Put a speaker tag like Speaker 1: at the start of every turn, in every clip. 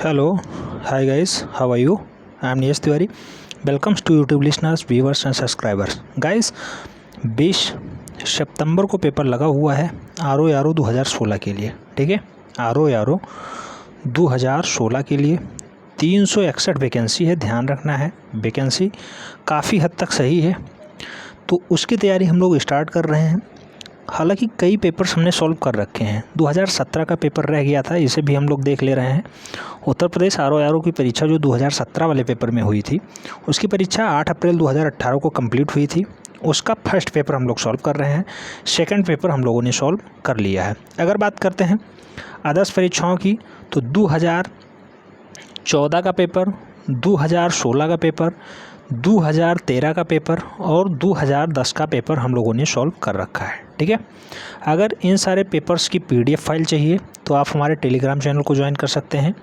Speaker 1: Hello, hi guys, how are you? I am Niyesh Tiwari. Welcome to YouTube listeners, viewers and subscribers. Guys, 20 सितंबर को paper लगा हुआ है RO 2016 के लिए, ठीक है। RO 2016 के लिए 361 वैकेंसी है, ध्यान रखना है। वैकेंसी काफ़ी हद तक सही है, तो उसकी तैयारी हम लोग स्टार्ट कर रहे हैं। हालांकि कई पेपर्स हमने सॉल्व कर रखे हैं। 2017 का पेपर रह गया था, इसे भी हम लोग देख ले रहे हैं। उत्तर प्रदेश RO की परीक्षा जो 2017 वाले पेपर में हुई थी, उसकी परीक्षा 8 अप्रैल 2018 को कंप्लीट हुई थी। उसका फर्स्ट पेपर हम लोग सॉल्व कर रहे हैं, सेकंड पेपर हम लोगों ने सॉल्व कर लिया है। अगर बात करते हैं आदर्श परीक्षाओं की, तो 2014 का पेपर, 2016 का पेपर, 2013 का पेपर और 2010 का पेपर हम लोगों ने सॉल्व कर रखा है, ठीक है। अगर इन सारे पेपर्स की PDF फाइल चाहिए तो आप हमारे टेलीग्राम चैनल को ज्वाइन कर सकते हैं।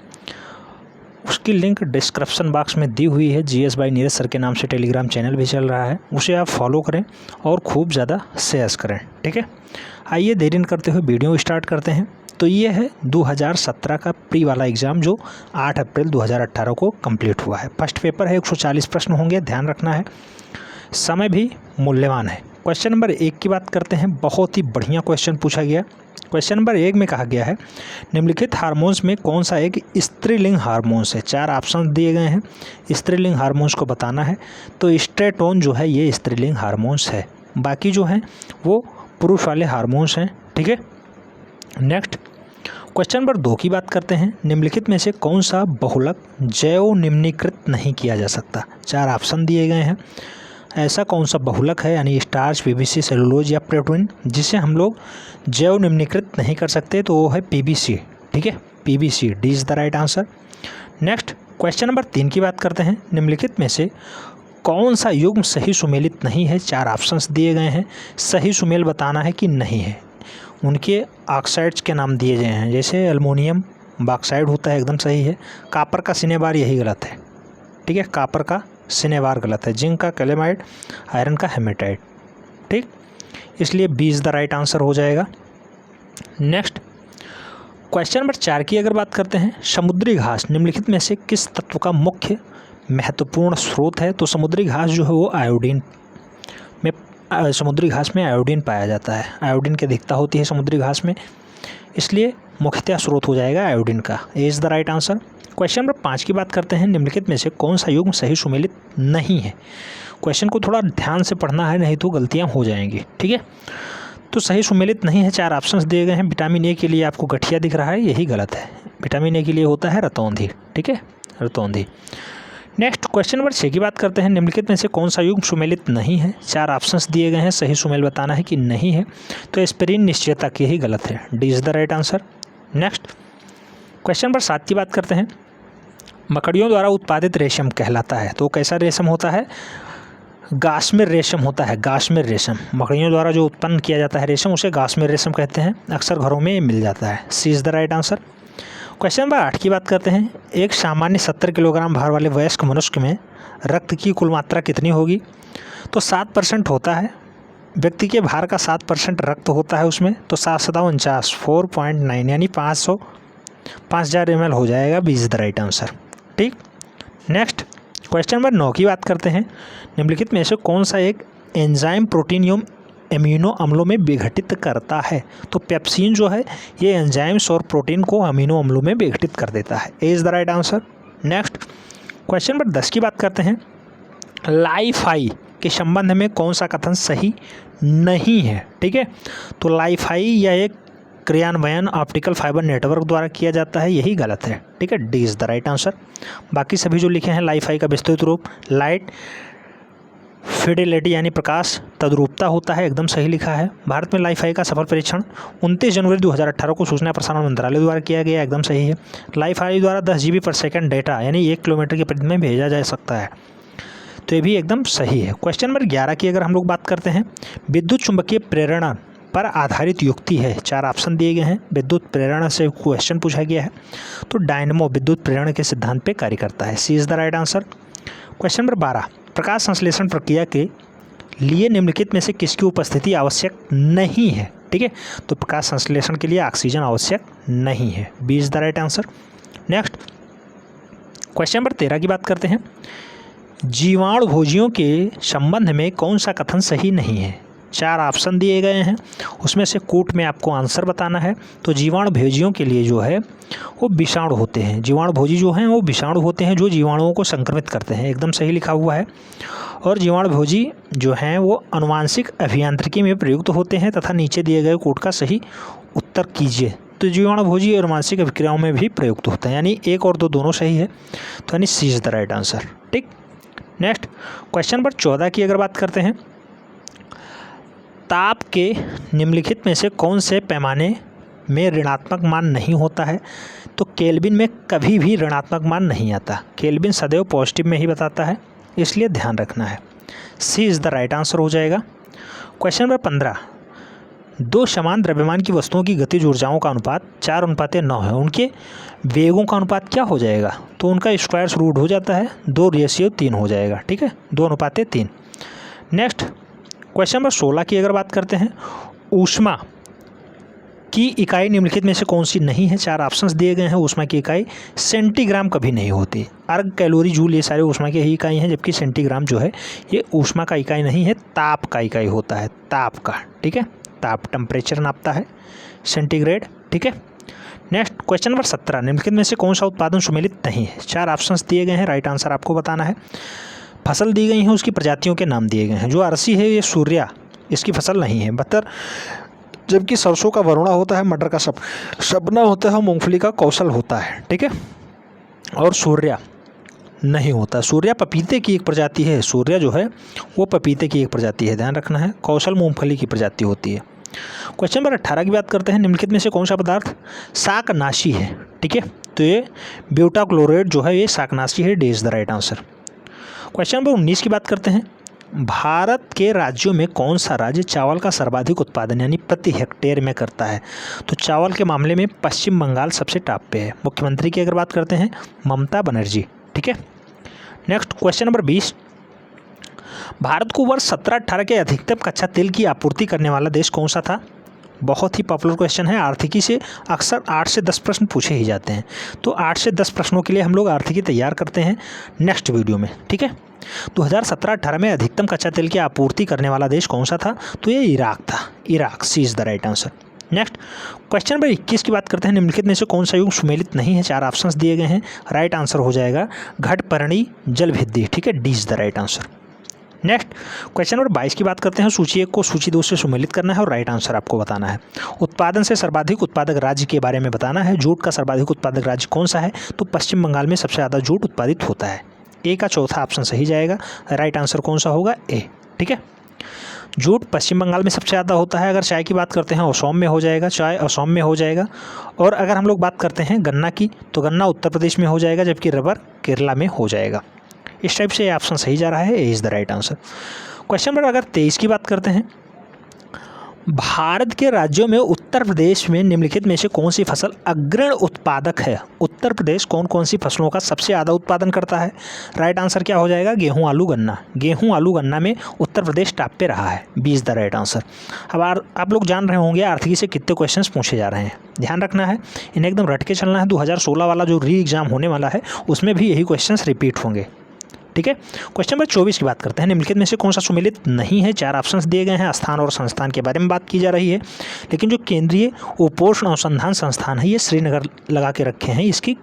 Speaker 1: उसकी लिंक डिस्क्रिप्शन बॉक्स में दी हुई है। GS बाय नीरज सर के नाम से टेलीग्राम चैनल भी चल रहा है, उसे आप फॉलो करें और खूब ज़्यादा शेयर करें, ठीक है। आइए देरी न करते हुए वीडियो स्टार्ट करते हैं। तो ये है 2017 का प्री वाला एग्ज़ाम जो 8 अप्रैल 2018 को कंप्लीट हुआ है। फर्स्ट पेपर है, 140 प्रश्न होंगे, ध्यान रखना है। समय भी मूल्यवान है। क्वेश्चन नंबर 1 की बात करते हैं। बहुत ही बढ़िया क्वेश्चन पूछा गया। क्वेश्चन नंबर 1 में कहा गया है, निम्नलिखित हार्मोन्स में कौन सा एक स्त्रीलिंग हार्मोन्स है। 4 ऑप्शन दिए गए हैं, स्त्रीलिंग हार्मोन्स को बताना है। तो एस्ट्रेटोन जो है ये स्त्रीलिंग हार्मोन्स है, बाकी जो हैं वो पुरुष वाले हार्मोन्स हैं, ठीक है। नेक्स्ट क्वेश्चन नंबर 2 की बात करते हैं। निम्नलिखित में से कौन सा बहुलक जैव निम्नीकृत नहीं किया जा सकता। 4 ऑप्शन दिए गए हैं। ऐसा कौन सा बहुलक है, यानी स्टार्च, PVC, सेलुलोज या प्रोटीन, जिसे हम लोग जैव निम्नीकृत नहीं कर सकते, तो वो है PVC, ठीक है। PVC, D is the right answer. Next question number 3 की बात करते हैं। निम्नलिखित में से कौन सा युग्म सही सुमेलित नहीं है। 4 ऑप्शंस दिए गए हैं, सही सुमेल बताना है कि नहीं है। उनके ऑक्साइड्स के नाम दिए गए हैं, जैसे एल्युमिनियम बॉक्साइड होता है, एकदम सही है। कापर का सिनेबार, यही गलत है, ठीक है। कापर का सिनेबार गलत है। जिंक का कैलेमाइड, आयरन का हेमेटाइट, ठीक। इसलिए B is the right answer हो जाएगा। नेक्स्ट क्वेश्चन नंबर 4 की अगर बात करते हैं। समुद्री घास निम्नलिखित में से किस तत्व का मुख्य महत्वपूर्ण स्रोत है। तो समुद्री घास जो है वो आयोडीन में, समुद्री घास में आयोडीन पाया जाता है। आयोडीन की अधिकता होती है समुद्री घास में, इसलिए मुख्यतः स्रोत हो जाएगा आयोडीन का। A is the right answer. Question number 5 की बात करते हैं। निम्नलिखित में से कौन सा युग्म सही सुमेलित नहीं है। क्वेश्चन को थोड़ा ध्यान से पढ़ना है, नहीं तो गलतियां हो जाएंगी, ठीक है। तो सही सुमेलित नहीं है, 4 ऑप्शंस दिए गए हैं। विटामिन ए के लिए आपको गठिया दिख रहा है, यही गलत है। विटामिन ए के लिए होता है रतौंधी, ठीक है, रतौंधी। नेक्स्ट क्वेश्चन नंबर 6 की बात करते हैं। निम्नलिखित में से कौन सा युग्म सुमेलित नहीं है। 4 ऑप्शंस दिए गए हैं, सही सुमेल बताना है कि नहीं है। तो एस्पिरिन निश्चयता, यही गलत है, D is the right answer. Next question number 7 की बात करते हैं। मकड़ियों द्वारा उत्पादित रेशम कहलाता है, तो कैसा रेशम होता है। गाश्मीर रेशम होता है, गाश्मीर रेशम। मकड़ियों द्वारा जो उत्पन्न किया जाता है रेशम, उसे गाश्मीर रेशम कहते हैं। अक्सर घरों में मिल जाता है, C is the right answer. Question number 8 की बात करते हैं। एक सामान्य 70 किलोग्राम भार वाले वयस्क मनुष्य में रक्त की कुल मात्रा कितनी होगी। तो 7% होता है, व्यक्ति के भार का 7% रक्त होता है उसमें। तो 7×7 4.9 यानी 5000 ml हो जाएगा, B is the right answer, ठीक। नेक्स्ट क्वेश्चन नंबर 9 की बात करते हैं। निम्नलिखित में से कौन सा एक एंजाइम प्रोटीन एवं एमिनो अम्लों में विघटित करता है। तो पेप्सिन जो है ये एंजाइम्स और प्रोटीन को अमीनो अम्लों में विघटित कर देता है, A is the right answer. Next question number 10 की बात करते हैं। लाइफाई के संबंध में कौन सा कथन सही नहीं है, ठीक है। तो लाइफाई या एक क्रियान्वयन ऑप्टिकल फाइबर नेटवर्क द्वारा किया जाता है, यही गलत है, ठीक है, D is the right answer. बाकी सभी जो लिखे हैं, लाइफाई का विस्तृत रूप लाइट फिडेलिटी यानी प्रकाश तद्रूपता होता है, एकदम सही लिखा है। भारत में लाइफाई का सफल परीक्षण 29 जनवरी 2018 को सूचना प्रसारण मंत्रालय द्वारा किया गया, एकदम सही है। लाइफाई द्वारा 10 GB पर सेकंड डेटा यानी 1 किलोमीटर की परिधि में भेजा जा सकता है, तो ये भी एकदम सही है। क्वेश्चन नंबर 11 की अगर हम लोग बात करते हैं। विद्युत चुंबकीय प्रेरणा पर आधारित युक्ति है। 4 ऑप्शन दिए गए हैं। विद्युत प्रेरणा से क्वेश्चन पूछा गया है, तो डायनमो विद्युत प्रेरण के सिद्धांत पे कार्य करता है, C is the right answer. Question number 12। प्रकाश संश्लेषण प्रक्रिया के लिए निम्नलिखित में से किसकी उपस्थिति आवश्यक नहीं है, ठीक है। तो प्रकाश संश्लेषण के लिए ऑक्सीजन आवश्यक नहीं है, B is the right answer. Next question number 13 की बात करते हैं। जीवाणु भोजियों के संबंध में कौन सा कथन सही नहीं है? 4 ऑप्शन दिए गए हैं, उसमें से कूट में आपको आंसर बताना है। तो जीवाणु भोजियों के लिए जो है वो विषाणु होते हैं। जीवाणु भोजी जो हैं वो विषाणु होते हैं जो जीवाणुओं को संक्रमित करते हैं, एकदम सही लिखा हुआ है। और जीवाणु भोजी जो हैं वो आनुवांशिक अभियांत्रिकी में प्रयुक्त होते हैं तथा नीचे दिए गए कूट का सही उत्तर कीजिए। तो जीवाणु भोजी और आनुवांशिक अभिक्रियाओं में भी प्रयुक्त होते हैं, यानी 1 और 2 दोनों सही है। तो यानी सी इज द राइट आंसर। ठीक, नेक्स्ट क्वेश्चन नंबर 14 की अगर बात करते हैं, ताप के निम्नलिखित में से कौन से पैमाने में ऋणात्मक मान नहीं होता है? तो केल्विन में कभी भी ऋणात्मक मान नहीं आता। केल्विन सदैव पॉजिटिव में ही बताता है, इसलिए ध्यान रखना है। C is the right answer हो जाएगा। क्वेश्चन नंबर 15, 2 समान द्रव्यमान की वस्तुओं की गतिज ऊर्जाओं का अनुपात 4:9 है, उनके वेगों का अनुपात क्या हो जाएगा? तो उनका स्क्वायर रूट हो जाता है 2:3 हो जाएगा। ठीक है, 2:3। नेक्स्ट क्वेश्चन नंबर 16 की अगर बात करते हैं, ऊष्मा की इकाई निम्नलिखित में से कौन सी नहीं है? 4 ऑप्शंस दिए गए हैं। ऊष्मा की इकाई सेंटीग्राम कभी नहीं होती। अर्ग, कैलोरी, जूल ये सारे ऊष्मा की ही इकाई हैं, जबकि सेंटीग्राम जो है ये ऊष्मा का इकाई नहीं है, ताप का इकाई होता है, ताप का। ठीक है, ताप टेम्परेचर नापता है, सेंटीग्रेड। ठीक है, नेक्स्ट क्वेश्चन नंबर 17, निम्नलिखित में से कौन सा उत्पादन सुमेलित नहीं है? 4 ऑप्शंस दिए गए हैं, राइट आंसर आपको बताना है। फसल दी गई है, उसकी प्रजातियों के नाम दिए गए हैं। जो अरसी है ये सूर्या, इसकी फसल नहीं है। बतर, जबकि सरसों का वरुणा होता है, मटर का शबना होता है, मूंगफली का कौशल होता है। ठीक है, और सूर्या नहीं होता। सूर्या पपीते की एक प्रजाति है, सूर्या जो है वो पपीते की एक प्रजाति है, ध्यान रखना है। कौशल मूंगफली की प्रजाति होती है। क्वेश्चन नंबर 18 की बात करते हैं, निम्नलिखित में से कौन सा पदार्थ शाकनाशी है? ठीक है, तो ये ब्यूटाक्लोरेट जो है ये शाकनाशी है, D is the right answer. Question number 19 की बात करते हैं, भारत के राज्यों में कौन सा राज्य चावल का सर्वाधिक उत्पादन यानी प्रति हेक्टेयर में करता है? तो चावल के मामले में पश्चिम बंगाल सबसे टॉप पे है। मुख्यमंत्री की अगर बात करते हैं, ममता बनर्जी। ठीक है, नेक्स्ट क्वेश्चन नंबर 20, भारत को वर्ष 17-18 के अधिकतम कच्चा तेल की आपूर्ति करने वाला देश कौन सा था? बहुत ही पॉपुलर क्वेश्चन है। आर्थिकी से अक्सर 8 से 10 प्रश्न पूछे ही जाते हैं, तो 8 से 10 प्रश्नों के लिए हम लोग आर्थिकी तैयार करते हैं नेक्स्ट वीडियो में। ठीक है, 2017-18 में अधिकतम कच्चा तेल की आपूर्ति करने वाला देश कौन सा था? तो ये इराक था, Iraq. C is the right answer. Next question number 21 की बात करते हैं, निम्नलिखित में से कौन सा युग सुमेलित नहीं है? 4 ऑप्शंस दिए गए हैं, राइट आंसर हो जाएगा घटपर्णी जलभिद्दी। ठीक है, D is the right answer. Next question number 22 की बात करते हैं, सूची 1 को सूची 2 से सुमेलित करना है और राइट आंसर आपको बताना है। उत्पादन से सर्वाधिक उत्पादक राज्य के बारे में बताना है। जूट का सर्वाधिक उत्पादक राज्य कौन सा है? तो पश्चिम बंगाल में सबसे ज़्यादा जूट उत्पादित होता है। ए का चौथा ऑप्शन सही जाएगा, राइट आंसर कौन सा होगा? ए। ठीक है, जूट पश्चिम बंगाल में सबसे ज़्यादा होता है। अगर चाय की बात करते हैं, असम में हो जाएगा, चाय असम में हो जाएगा। और अगर हम लोग बात करते हैं गन्ना की, तो गन्ना उत्तर प्रदेश में हो जाएगा, जबकि रबर केरला में हो जाएगा। इस टाइप से ऑप्शन सही जा रहा है, A is the right answer. Question number अगर 23 की बात करते हैं, भारत के राज्यों में उत्तर प्रदेश में निम्नलिखित में से कौन सी फसल अग्रणी उत्पादक है? उत्तर प्रदेश कौन कौन सी फसलों का सबसे ज़्यादा उत्पादन करता है? राइट आंसर क्या हो जाएगा? गेहूं, आलू, गन्ना। गेहूं, आलू, गन्ना में उत्तर प्रदेश टॉप पे रहा है, B is the right answer. अब आप लोग जान रहे होंगे आर्थिकी से कितने क्वेश्चंस पूछे जा रहे हैं, ध्यान रखना है, इन्हें एकदम रट के चलना है। 2016 वाला जो री एग्ज़ाम होने वाला है उसमें भी यही क्वेश्चन रिपीट होंगे। ठीक है, क्वेश्चन नंबर 24 की बात करते हैं, निम्नलिखित में से कौन सा सुमेलित नहीं है? 4 ऑप्शंस दिए गए हैं। स्थान और संस्थान के बारे में बात की जा रही है, लेकिन जो केंद्रीय उपोष्ण अनुसंधान संस्थान है ये श्रीनगर लगा के रखे हैं, इसकी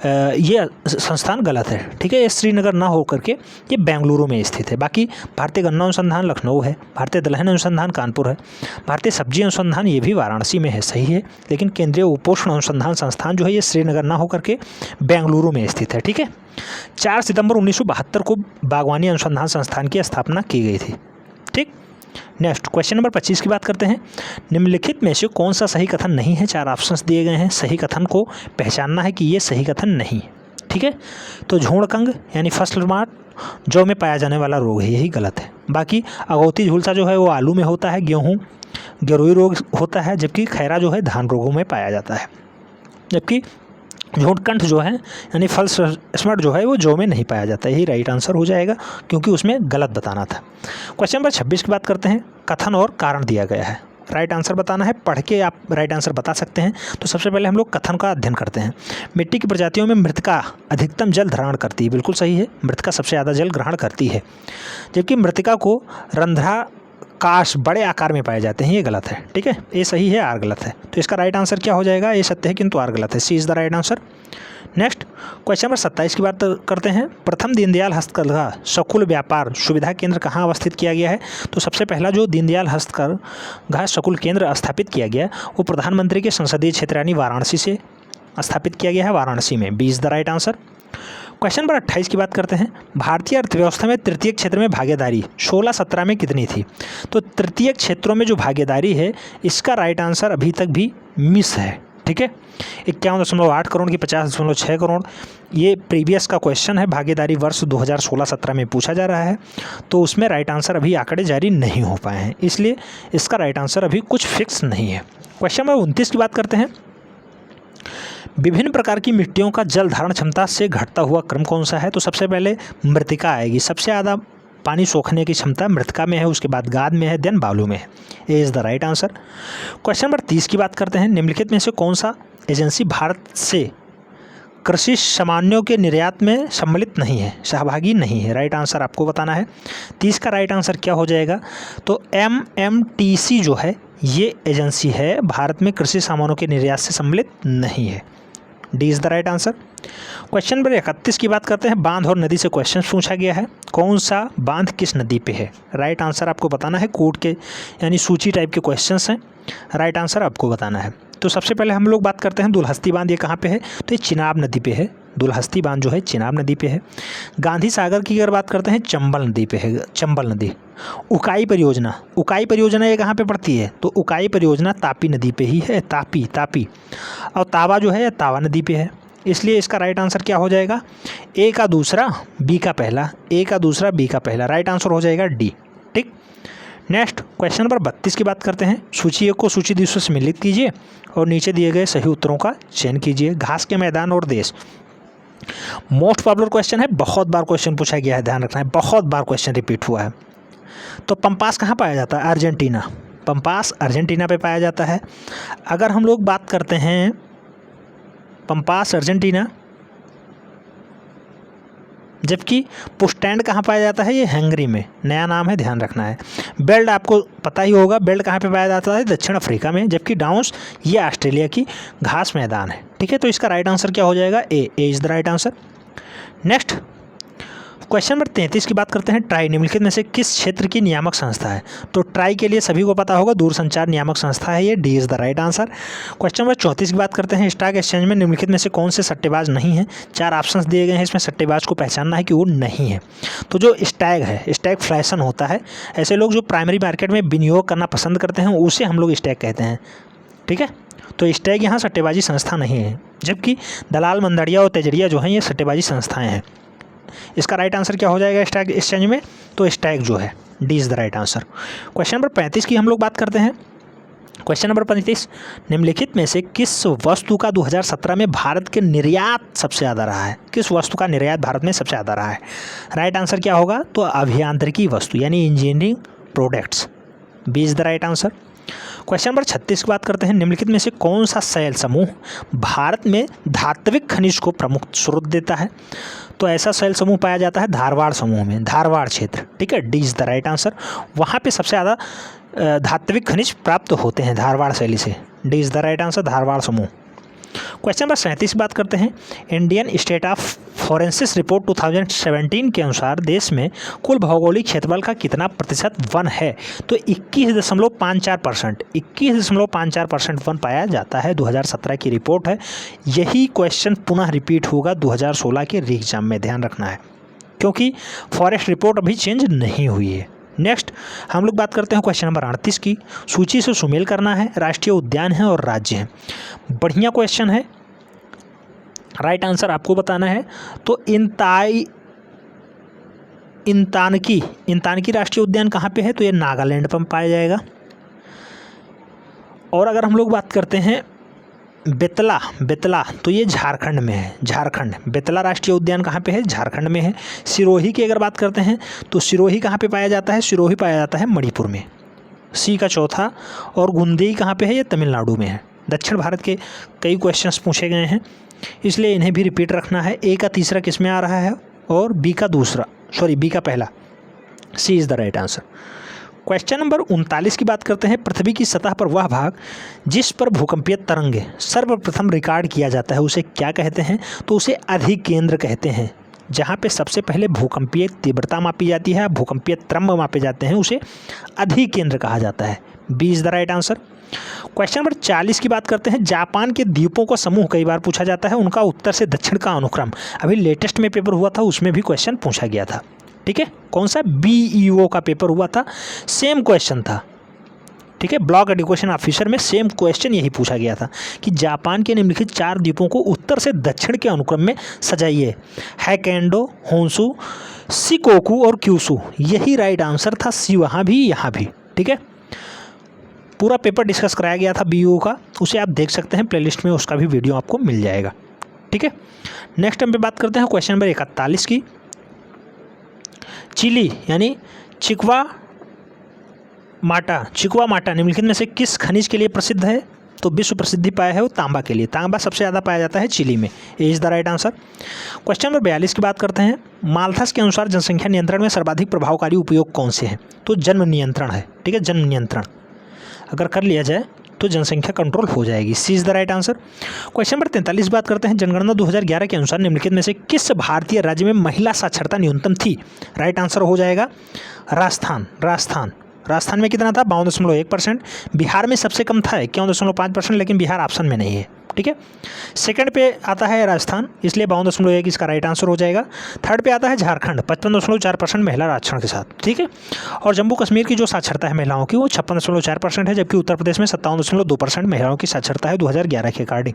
Speaker 1: ये संस्थान गलत है। ठीक है, ये श्रीनगर ना हो करके ये बेंगलुरु में स्थित है। बाकी भारतीय गन्ना अनुसंधान लखनऊ है, भारतीय दलहन अनुसंधान कानपुर है, भारतीय सब्जी अनुसंधान ये भी वाराणसी में है, सही है। लेकिन केंद्रीय उपोष्ण अनुसंधान संस्थान जो है ये श्रीनगर ना हो करके बेंगलुरु में स्थित है। ठीक है, 4 सितंबर 1972 को बागवानी अनुसंधान संस्थान की स्थापना की गई थी। ठीक, नेक्स्ट क्वेश्चन नंबर 25 की बात करते हैं, निम्नलिखित में से कौन सा सही कथन नहीं है? 4 ऑप्शंस दिए गए हैं, सही कथन को पहचानना है कि ये सही कथन नहीं है। ठीक है, तो झोड़कंग यानी फसल मार्ट जौ में पाया जाने वाला रोग है, यही गलत है। बाकी अगौती झुलसा जो है वो आलू में होता है, गेहूँ गिरोई रोग होता है, जबकि खैरा जो है धान रोगों में पाया जाता है। जबकि झोटकंठ जो है यानी फल स्मट जो है वो जौ में नहीं पाया जाता है, यही राइट आंसर हो जाएगा, क्योंकि उसमें गलत बताना था। क्वेश्चन नंबर 26 की बात करते हैं, कथन और कारण दिया गया है। राइट आंसर बताना है, पढ़ के आप राइट आंसर बता सकते हैं। तो सबसे पहले हम लोग कथन का अध्ययन करते हैं। मिट्टी की प्रजातियों में मृतिका अधिकतम जल धारण करती है, बिल्कुल सही है, मृतिका सबसे ज़्यादा जल ग्रहण करती है। जबकि मृतिका को रंध्राकाश बड़े आकार में पाए जाते हैं, ये गलत है, ठीक है, ए सही है, आर गलत है। तो इसका राइट आंसर क्या हो जाएगा, ए सत्य है किंतु आर गलत है, C is the right answer. Next question number 27 की बात करते हैं। प्रथम दीनदयाल हस्तकरघा सकुल व्यापार सुविधा केंद्र कहाँ अवस्थित किया गया है? तो सबसे पहला जो दीनदयाल हस्तकरघा सकुल केंद्र स्थापित किया गया वो प्रधानमंत्री के संसदीय क्षेत्र यानी वाराणसी से स्थापित किया गया है, वाराणसी में, B is the right answer. Question number 28 की बात करते हैं। भारतीय अर्थव्यवस्था में तृतीय क्षेत्र में भागीदारी 16-17 में कितनी थी? तो तृतीय क्षेत्रों में जो भागीदारी है इसका राइट आंसर अभी तक भी मिस है, ठीक है। 51.8 करोड़ की 50.6 करोड़, ये प्रीवियस का क्वेश्चन है, भागीदारी वर्ष 2016-17 में पूछा जा रहा है, तो उसमें राइट आंसर अभी आंकड़े जारी नहीं हो पाए हैं, इसलिए इसका राइट आंसर अभी कुछ फिक्स नहीं है। क्वेश्चन नंबर 29 की बात करते हैं। विभिन्न प्रकार की मिट्टियों का जल धारण क्षमता से घटता हुआ क्रम कौन सा है? तो सबसे पहले मृतिका आएगी, सबसे ज़्यादा पानी सोखने की क्षमता मृतिका में है, उसके बाद गाद में है, देन बालू में है, A is the right answer. Question number 30 की बात करते हैं। निम्नलिखित में से कौन सा एजेंसी भारत से कृषि सामानों के निर्यात में सम्मिलित नहीं है, सहभागी नहीं है? राइट आंसर आपको बताना है। 30 का राइट आंसर क्या हो जाएगा? तो MMTC जो है ये एजेंसी है, भारत में कृषि सामानों के निर्यात से सम्मिलित नहीं है, D is the right answer. Question number 31 की बात करते हैं। बांध और नदी से क्वेश्चन पूछा गया है, कौन सा बांध किस नदी पे है? राइट आंसर आपको बताना है, कोड के यानी सूची टाइप के क्वेश्चंस हैं, राइट आंसर आपको बताना है। तो सबसे पहले हम लोग बात करते हैं दुलहस्ती बांध, ये कहाँ पे है? तो ये चिनाब नदी पे है, दुलहस्ती बांध जो है चिनाब नदी पे है। गांधी सागर की अगर बात करते हैं चंबल नदी पे है, चंबल नदी। उकाई परियोजना ये कहाँ पे पड़ती है? तो उकाई परियोजना तापी नदी पे ही है, तापी। और तावा जो है तावा नदी पे है, इसलिए इसका राइट आंसर क्या हो जाएगा? ए का दूसरा बी का पहला, ए का दूसरा बी का पहला, राइट आंसर हो जाएगा डी, ठीक। नेक्स्ट क्वेश्चन नंबर 32 की बात करते हैं। सूची एक को सूची दूसरे से सम्मिलित कीजिए और नीचे दिए गए सही उत्तरों का चयन कीजिए। घास के मैदान और देश, मोस्ट पॉपुलर क्वेश्चन है, बहुत बार क्वेश्चन पूछा गया है, ध्यान रखना है, बहुत बार क्वेश्चन रिपीट हुआ है। तो पंपास कहाँ पाया जाता है? अर्जेंटीना, पंपास अर्जेंटीना पे पाया जाता है। अगर हम लोग बात करते हैं पंपास अर्जेंटीना, जबकि पुस्टैंड कहाँ पाया जाता है? ये हंगरी में, नया नाम है, ध्यान रखना है। बेल्ट आपको पता ही होगा, बेल्ट कहाँ पे पाया जाता है? दक्षिण अफ्रीका में, जबकि डाउन्स ये ऑस्ट्रेलिया की घास मैदान है, ठीक है। तो इसका राइट आंसर क्या हो जाएगा? A is the right answer. Next question number 33 की बात करते हैं। ट्राई निम्नलिखित में से किस क्षेत्र की नियामक संस्था है? तो ट्राई के लिए सभी को पता होगा, दूरसंचार नियामक संस्था है ये, D is the right answer. Question number 34 की बात करते हैं। स्टॉक एक्सचेंज में निम्नलिखित में से कौन से सट्टेबाज नहीं हैं? 4 ऑप्शंस दिए गए हैं, इसमें सट्टेबाज को पहचानना है कि वो नहीं है। तो जो स्टैग है, स्टैग फ्लैशन होता है, ऐसे लोग जो प्राइमरी मार्केट में विनियोग करना पसंद करते हैं उसे हम लोग स्टैग कहते हैं, ठीक है। तो स्टैग यहाँ सट्टेबाजी संस्था नहीं है, जबकि दलाल मंदड़िया और तेजड़िया जो हैं ये सट्टेबाजी संस्थाएँ हैं। इसका राइट आंसर क्या हो जाएगा स्टॉक एक्सचेंज में? तो स्टैग जो है, D is the right answer. Question number 35 की हम लोग बात करते हैं। क्वेश्चन नंबर 35, निम्नलिखित में से किस वस्तु का 2017 में भारत के निर्यात सबसे ज़्यादा रहा है? किस वस्तु का निर्यात भारत में सबसे ज़्यादा रहा है? राइट आंसर क्या होगा? तो अभियांत्रिकी वस्तु यानी engineering products, B is the right answer. Question number 36 की बात करते हैं। निम्नलिखित में से कौन सा शैल समूह भारत में धात्विक खनिज को प्रमुख स्रोत देता है? तो ऐसा शैल समूह पाया जाता है धारवाड़ समूह में, धारवाड़ क्षेत्र, ठीक है, D is the right answer. वहाँ पे सबसे ज़्यादा धात्विक खनिज प्राप्त होते हैं धारवाड़ शैली से, D is the right answer, Dharwad समूह। क्वेश्चन नंबर 37 बात करते हैं। इंडियन स्टेट ऑफ फॉरेंसिस रिपोर्ट 2017 के अनुसार देश में कुल भौगोलिक क्षेत्रफल का कितना प्रतिशत वन है? तो 21.54%, 21.54% वन पाया जाता है। 2017 की रिपोर्ट है। यही क्वेश्चन पुनः रिपीट होगा 2016 के री एग्जाम में, ध्यान रखना है, क्योंकि फॉरेस्ट रिपोर्ट अभी चेंज नहीं हुई है। नेक्स्ट हम लोग बात करते हैं क्वेश्चन नंबर 38 की। सूची से सुमेल करना है, राष्ट्रीय उद्यान है और राज्य है। बढ़िया क्वेश्चन है, राइट आंसर आपको बताना है। तो इंतानकी राष्ट्रीय उद्यान कहाँ पे है? तो ये नागालैंड पर पाया जाएगा। और अगर हम लोग बात करते हैं बेतला, तो ये झारखंड में है, झारखंड। बेतला राष्ट्रीय उद्यान कहाँ पे है? झारखंड में है। सिरोही की अगर बात करते हैं तो सिरोही कहाँ पे पाया जाता है? सिरोही पाया जाता है मणिपुर में, सी का चौथा, और गुंदेई कहाँ पे है? ये तमिलनाडु में है। दक्षिण भारत के कई क्वेश्चंस पूछे गए हैं, इसलिए इन्हें भी रिपीट रखना है। ए का तीसरा किस में आ रहा है और बी का दूसरा, सॉरी बी का पहला। C is the right answer. Question number 39 की बात करते हैं। पृथ्वी की सतह पर वह भाग जिस पर भूकंपीय तरंग सर्वप्रथम रिकॉर्ड किया जाता है उसे क्या कहते हैं? तो उसे अधिकेंद्र कहते हैं। जहाँ पे सबसे पहले भूकंपीय तीव्रता मापी जाती है, भूकंपीय तरंग मापे जाते हैं, उसे अधिकेंद्र कहा जाता है। B is the right answer. Question number 40 की बात करते हैं। जापान के द्वीपों का समूह कई बार पूछा जाता है, उनका उत्तर से दक्षिण का अनुक्रम। अभी लेटेस्ट में पेपर हुआ था, उसमें भी क्वेश्चन पूछा गया था। ठीक है, कौन सा? BEO का पेपर हुआ था, सेम क्वेश्चन था। ठीक है, ब्लॉक एजुकेशन ऑफिसर में सेम क्वेश्चन यही पूछा गया था कि जापान के निम्नलिखित 4 द्वीपों को उत्तर से दक्षिण के अनुक्रम में सजाइए। हैकेंडो, होंसू, शिकोकू और क्यूशू। यही राइट आंसर था। सी वहाँ भी, यहाँ भी। ठीक है, पूरा पेपर डिस्कस कराया गया था BEO का, उसे आप देख सकते हैं, प्लेलिस्ट में उसका भी वीडियो आपको मिल जाएगा। ठीक है, नेक्स्ट हम पे बात करते हैं क्वेश्चन नंबर 41 की। चिली यानी चिक्वा माटा निम्नलिखित में से किस खनिज के लिए प्रसिद्ध है? तो विश्व प्रसिद्धि पाया है वो तांबा के लिए। तांबा सबसे ज़्यादा पाया जाता है चिली में। A is the right answer. Question number 42 की बात करते हैं। माल्थस के अनुसार जनसंख्या नियंत्रण में सर्वाधिक प्रभावकारी उपयोग कौन से हैं? तो जन्म नियंत्रण है। ठीक है, जन्म नियंत्रण अगर कर लिया जाए तो जनसंख्या कंट्रोल हो जाएगी। C is the right answer. Question number 43 बात करते हैं। जनगणना 2011 के अनुसार निम्नलिखित में से किस भारतीय राज्य में महिला साक्षरता न्यूनतम थी? राइट आंसर हो जाएगा राजस्थान में कितना था? 52.1%। बिहार में सबसे कम था 51.5%, लेकिन बिहार ऑप्शन में नहीं है। ठीक है, सेकंड पे आता है राजस्थान, इसलिए 52.1 इसका राइट आंसर हो जाएगा। थर्ड पे आता है झारखंड, 55.4% महिला आरक्षण के साथ। ठीक है, और जम्मू कश्मीर की जो साक्षरता है महिलाओं की वो 56.4% है, जबकि उत्तर प्रदेश में 57.2% महिलाओं की साक्षरता है 2011 के अकॉर्डिंग।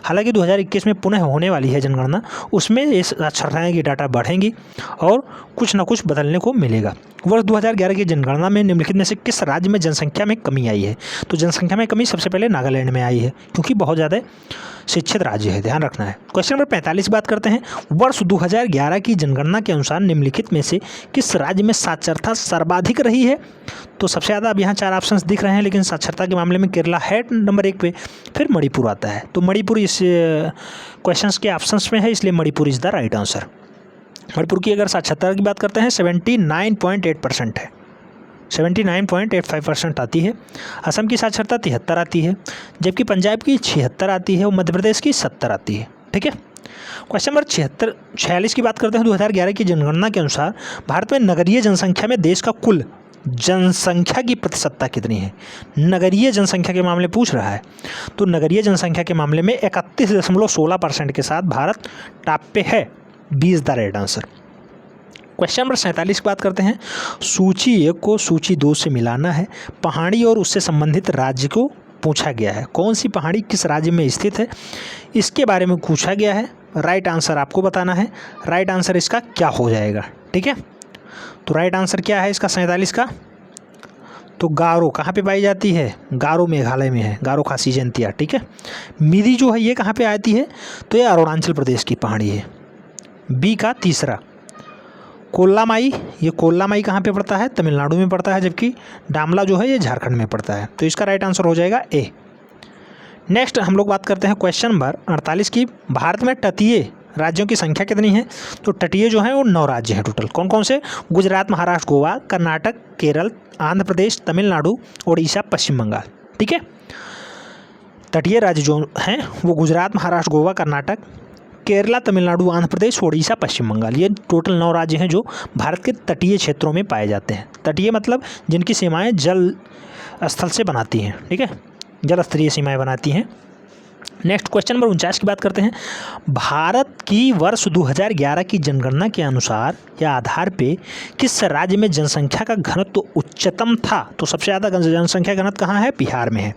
Speaker 1: हालांकि 2021 में पुनः होने वाली है जनगणना, उसमें ये साक्षरताएँ की डाटा बढ़ेंगी और कुछ ना कुछ बदलने को मिलेगा। वर्ष 2011 की जनगणना में निम्नलिखित में से किस राज्य में जनसंख्या में कमी आई है? तो जनसंख्या में कमी सबसे पहले नागालैंड में आई है, क्योंकि बहुत ज़्यादा शिक्षित राज्य है, ध्यान रखना है। क्वेश्चन नंबर 45 बात करते हैं। वर्ष 2011 की जनगणना के अनुसार निम्नलिखित में से किस राज्य में साक्षरता सर्वाधिक रही है? तो सबसे ज़्यादा अब यहाँ 4 ऑप्शंस दिख रहे हैं, लेकिन साक्षरता के मामले में केरला है नंबर 1 पे, फिर मणिपुर आता है। तो मणिपुर इस क्वेश्चन के ऑप्शंस में है, इसलिए Manipur is the right answer. Manipur की अगर साक्षरता की बात करते हैं 79.8% है, 79.85% आती है। असम की साक्षरता 73 आती है, जबकि पंजाब की 76 आती है और मध्य प्रदेश की 70 आती है। ठीक है, क्वेश्चन नंबर 46 की बात करते हैं। 2011 की जनगणना के अनुसार भारत में नगरीय जनसंख्या में देश का कुल जनसंख्या की प्रतिशतता कितनी है? नगरीय जनसंख्या के मामले पूछ रहा है, तो नगरीय जनसंख्या के मामले में 31.16% के साथ भारत टॉप पे है। B is the right answer. Question number 47 की बात करते हैं। सूची 1 को सूची 2 से मिलाना है। पहाड़ी और उससे संबंधित राज्य को पूछा गया है। कौन सी पहाड़ी किस राज्य में स्थित है, इसके बारे में पूछा गया है। राइट आंसर आपको बताना है। राइट आंसर इसका क्या हो जाएगा? ठीक है, तो राइट आंसर क्या है इसका 47 का? तो गारो कहाँ पे पाई जाती है? गारो मेघालय में है, गारो खासी जयंतिया। ठीक है, मिरी जो है ये कहाँ पे आती है? तो ये अरुणाचल प्रदेश की पहाड़ी है। बी का तीसरा कोल्लामाई, ये कोल्लामाई कहाँ पे पड़ता है? तमिलनाडु में पड़ता है, जबकि डामला जो है ये झारखंड में पड़ता है। तो इसका राइट आंसर हो जाएगा ए। नेक्स्ट हम लोग बात करते हैं क्वेश्चन नंबर 48 की। भारत में तटीय राज्यों की संख्या कितनी है? तो तटीय जो है वो 9 राज्य हैं टोटल। कौन कौन से? गुजरात, महाराष्ट्र, गोवा, कर्नाटक, केरल, आंध्र प्रदेश, तमिलनाडु, उड़ीसा, पश्चिम बंगाल। ठीक है, तटीय राज्य जो हैं वो गुजरात, महाराष्ट्र, गोवा, कर्नाटक, केरला, तमिलनाडु, आंध्र प्रदेश, उड़ीसा, पश्चिम बंगाल। ये टोटल 9 राज्य हैं जो भारत के तटीय क्षेत्रों में पाए जाते हैं। तटीय मतलब जिनकी सीमाएं जल स्थल से बनाती हैं। ठीक है, जल स्तरीय सीमाएं बनाती हैं। नेक्स्ट क्वेश्चन नंबर 49 की बात करते हैं। भारत की वर्ष 2011 की जनगणना के अनुसार या आधार पे किस राज्य में जनसंख्या का घनत्व तो उच्चतम था? तो सबसे ज़्यादा जनसंख्या घनत्व कहाँ है? बिहार में है।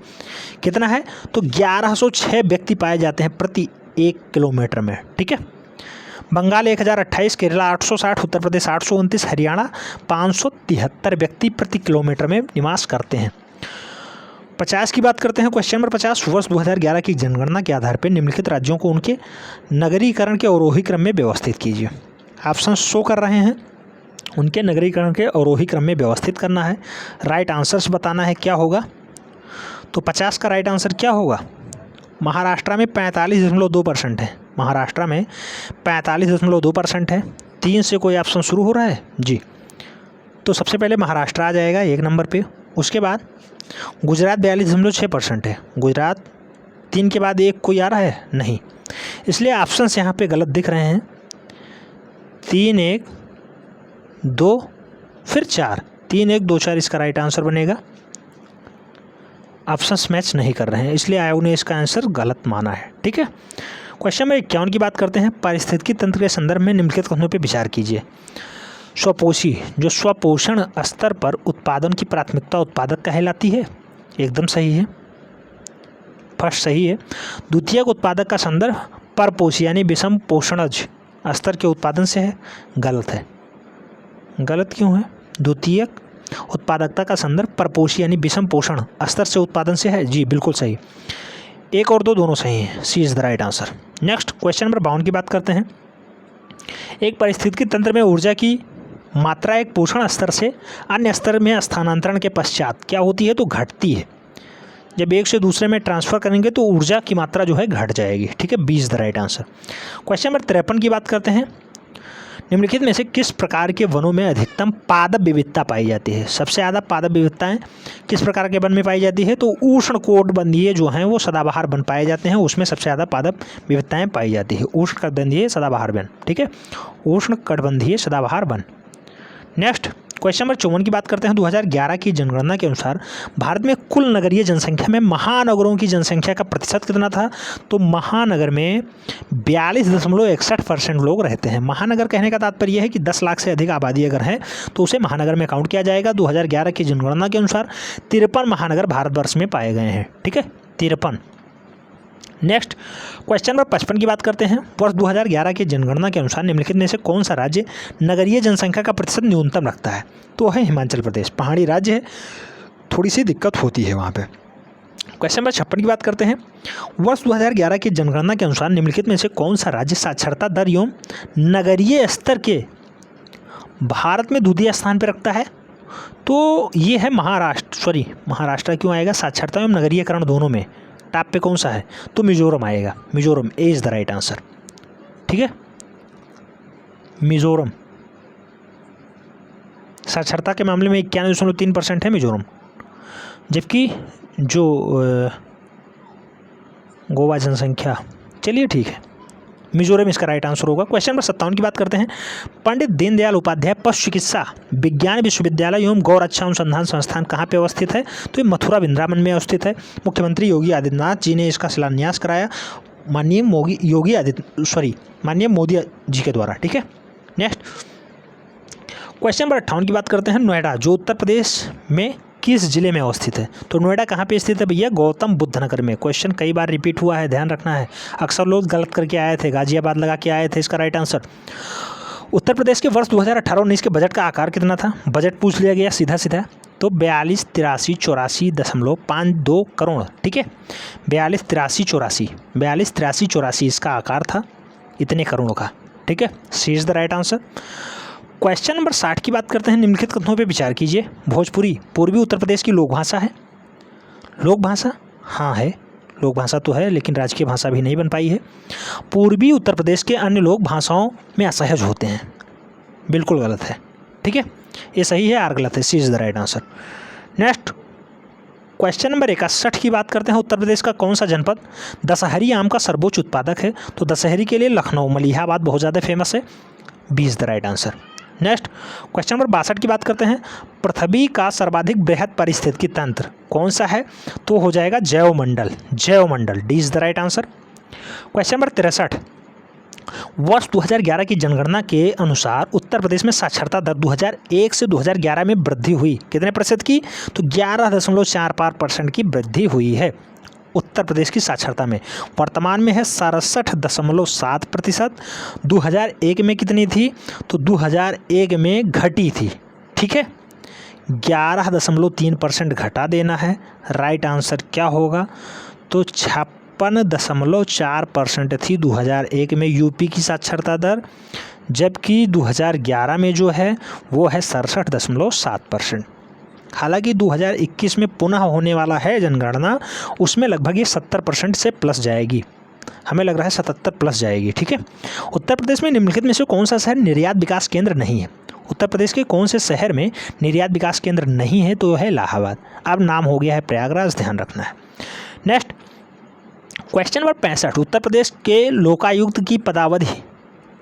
Speaker 1: कितना है? तो 1106 व्यक्ति पाए जाते हैं प्रति 1 किलोमीटर में। ठीक है, बंगाल 1028, केरला 860, उत्तर प्रदेश 829, हरियाणा 573 व्यक्ति प्रति किलोमीटर में निवास करते हैं। 50 की बात करते हैं। Question number 50। वर्ष 2011 की जनगणना के आधार पर निम्नलिखित राज्यों को उनके नगरीकरण के अवरोही क्रम में व्यवस्थित कीजिए। ऑप्शन शो कर रहे हैं। उनके नगरीकरण के अवरोही क्रम में व्यवस्थित करना है। राइट आंसर्स बताना है क्या होगा। तो 50 का राइट आंसर क्या होगा? महाराष्ट्र में 45.2% है। महाराष्ट्र में 45.2% है। 3 से कोई ऑप्शन शुरू हो रहा है जी, तो सबसे पहले महाराष्ट्र आ जाएगा 1 नंबर पे। उसके बाद गुजरात 42.6% है। गुजरात 3 के बाद 1 कोई आ रहा है नहीं, इसलिए ऑप्शंस यहाँ पे गलत दिख रहे हैं। 3 1 2 फिर 4, 3 1 2 4 इसका राइट आंसर बनेगा। ऑप्शंस मैच नहीं कर रहे हैं, इसलिए आयोग ने इसका आंसर गलत माना है। ठीक है, क्वेश्चन नंबर 51 की बात करते हैं। पारिस्थितिकी तंत्र के संदर्भ में निम्नलिखित कथनों पर विचार कीजिए। स्वपोषी, जो स्वपोषण स्तर पर उत्पादन की प्राथमिकता उत्पादक कहलाती है, एकदम सही है, फर्स्ट सही है। द्वितीयक उत्पादक का संदर्भ परपोषी यानी विषम पोषणज स्तर के उत्पादन से है, गलत है। गलत क्यों है? द्वितीयक उत्पादकता का संदर्भ परपोषी यानी विषम पोषण स्तर से उत्पादन से है, जी बिल्कुल सही। 1 और 2 दोनों सही हैं, C is the right answer. Next question number 52 की बात करते हैं। एक पारिस्थितिकी तंत्र में ऊर्जा की मात्रा एक पोषण स्तर से अन्य स्तर में स्थानांतरण के पश्चात क्या होती है? तो घटती है। जब एक से दूसरे में ट्रांसफ़र करेंगे तो ऊर्जा की मात्रा जो है घट जाएगी। ठीक है, 20 the right answer. Question number 53 की बात करते हैं। निम्नलिखित में से किस प्रकार के वनों में अधिकतम पादप विविधता पाई जाती है? सबसे ज़्यादा पादप विविधताएँ किस प्रकार के वन में पाई जाती है? तो उष्णकटिबंधीय जो हैं वो सदाबहार वन पाए जाते हैं, उसमें सबसे ज़्यादा पादप विविधताएँ पाई जाती है। उष्णकटिबंधीय सदाबहार वन। ठीक है, उष्णकटिबंधीय सदाबहार वन। नेक्स्ट क्वेश्चन नंबर 54 की बात करते हैं। 2011 की जनगणना के अनुसार भारत में कुल नगरीय जनसंख्या में महानगरों की जनसंख्या का प्रतिशत कितना था? तो महानगर में 42.61% लोग रहते हैं। महानगर कहने का तात्पर्य यह है कि 10 लाख से अधिक आबादी अगर है तो उसे महानगर में काउंट किया जाएगा। 2011 की जनगणना के अनुसार 53 महानगर भारतवर्ष में पाए गए हैं। ठीक है, 53। नेक्स्ट क्वेश्चन नंबर 55 की बात करते हैं। वर्ष 2011 की जनगणना के अनुसार निम्नलिखित में से कौन सा राज्य नगरीय जनसंख्या का प्रतिशत न्यूनतम रखता है? तो है हिमाचल प्रदेश। पहाड़ी राज्य है, थोड़ी सी दिक्कत होती है वहाँ पे। क्वेश्चन नंबर 56 की बात करते हैं। वर्ष 2011 की जनगणना के अनुसार निम्नलिखित में से कौन सा राज्य साक्षरता दर एवं नगरीय स्तर के भारत में द्वितीय स्थान पर रखता है? तो ये है महाराष्ट्र। महाराष्ट्र क्यों आएगा? साक्षरता एवं नगरीयकरण दोनों में टॉप पे कौन सा है? तो मिजोरम आएगा। Mizoram A is the right answer. ठीक है, मिजोरम साक्षरता के मामले में 91.3% है मिजोरम, जबकि जो गोवा जनसंख्या, चलिए ठीक है, मिजोरम इसका राइट आंसर होगा। क्वेश्चन नंबर 57 की बात करते हैं। पंडित दीनदयाल उपाध्याय पशु चिकित्सा विज्ञान विश्वविद्यालय एवं गौ रक्षा अनुसंधान संस्थान कहाँ पे अवस्थित है? तो ये मथुरा वृंदावन में अवस्थित है। मुख्यमंत्री योगी आदित्यनाथ जी ने इसका शिलान्यास कराया माननीय मोदी जी के द्वारा। ठीक है, नेक्स्ट क्वेश्चन नंबर 58 की बात करते हैं। नोएडा जो उत्तर प्रदेश में किस जिले में अवस्थित है? तो नोएडा कहाँ पे स्थित है भैया? गौतम बुद्ध नगर में। क्वेश्चन कई बार रिपीट हुआ है, ध्यान रखना है। अक्सर लोग गलत करके आए थे, गाजियाबाद लगा के आए थे। इसका राइट आंसर उत्तर प्रदेश के वर्ष 2018-19 के बजट का आकार कितना था? बजट पूछ लिया गया सीधा सीधा, तो 42-83-84.52 करोड़। ठीक है, 42-83-84 इसका आकार था, इतने करोड़ का। ठीक है, C is the right answer. Question number 60 की बात करते हैं। निम्नलिखित कथनों पे विचार कीजिए। भोजपुरी पूर्वी उत्तर प्रदेश की लोक भाषा है। लोक भाषा हाँ है, लोक भाषा तो है, लेकिन राजकीय भाषा भी नहीं बन पाई है। पूर्वी उत्तर प्रदेश के अन्य लोक भाषाओं में असहज होते हैं, बिल्कुल गलत है। ठीक है, ये सही है, आर गलत है, C is the right answer. Next question number 61 की बात करते हैं। उत्तर प्रदेश का कौन सा जनपद दशहरी आम का सर्वोच्च उत्पादक है? तो दशहरी के लिए लखनऊ, मलिहाबाद बहुत ज़्यादा फेमस है, 20 the right answer. Next question number 62 की बात करते हैं। पृथ्वी का सर्वाधिक बृहद पारिस्थितिकी तंत्र कौन सा है? तो हो जाएगा जैवमंडल, जैवमंडल, D is the right answer. Question number 63, वर्ष 2011 की जनगणना के अनुसार उत्तर प्रदेश में साक्षरता दर 2001 से 2011 में वृद्धि हुई, कितने प्रतिशत की? तो 11.45% की वृद्धि हुई है उत्तर प्रदेश की साक्षरता में। वर्तमान में है 67.7%। 2001 में कितनी थी? तो 2001 में घटी थी। ठीक है, 11.3% घटा देना है। राइट आंसर क्या होगा? तो 56.4% थी 2001 में यूपी की साक्षरता दर, जबकि 2011 में जो है वो है 67.7%। हालांकि 2021 में पुनः होने वाला है जनगणना, उसमें लगभग ये 70% से प्लस जाएगी, हमें लग रहा है 77 प्लस जाएगी। ठीक है। उत्तर प्रदेश में निम्नलिखित में से कौन सा शहर निर्यात विकास केंद्र नहीं है? उत्तर प्रदेश के कौन से शहर में निर्यात विकास केंद्र नहीं है? तो है इलाहाबाद। अब नाम हो गया है प्रयागराज, ध्यान रखना है। Next question number 65, Uttar Pradesh के लोकायुक्त की पदावधि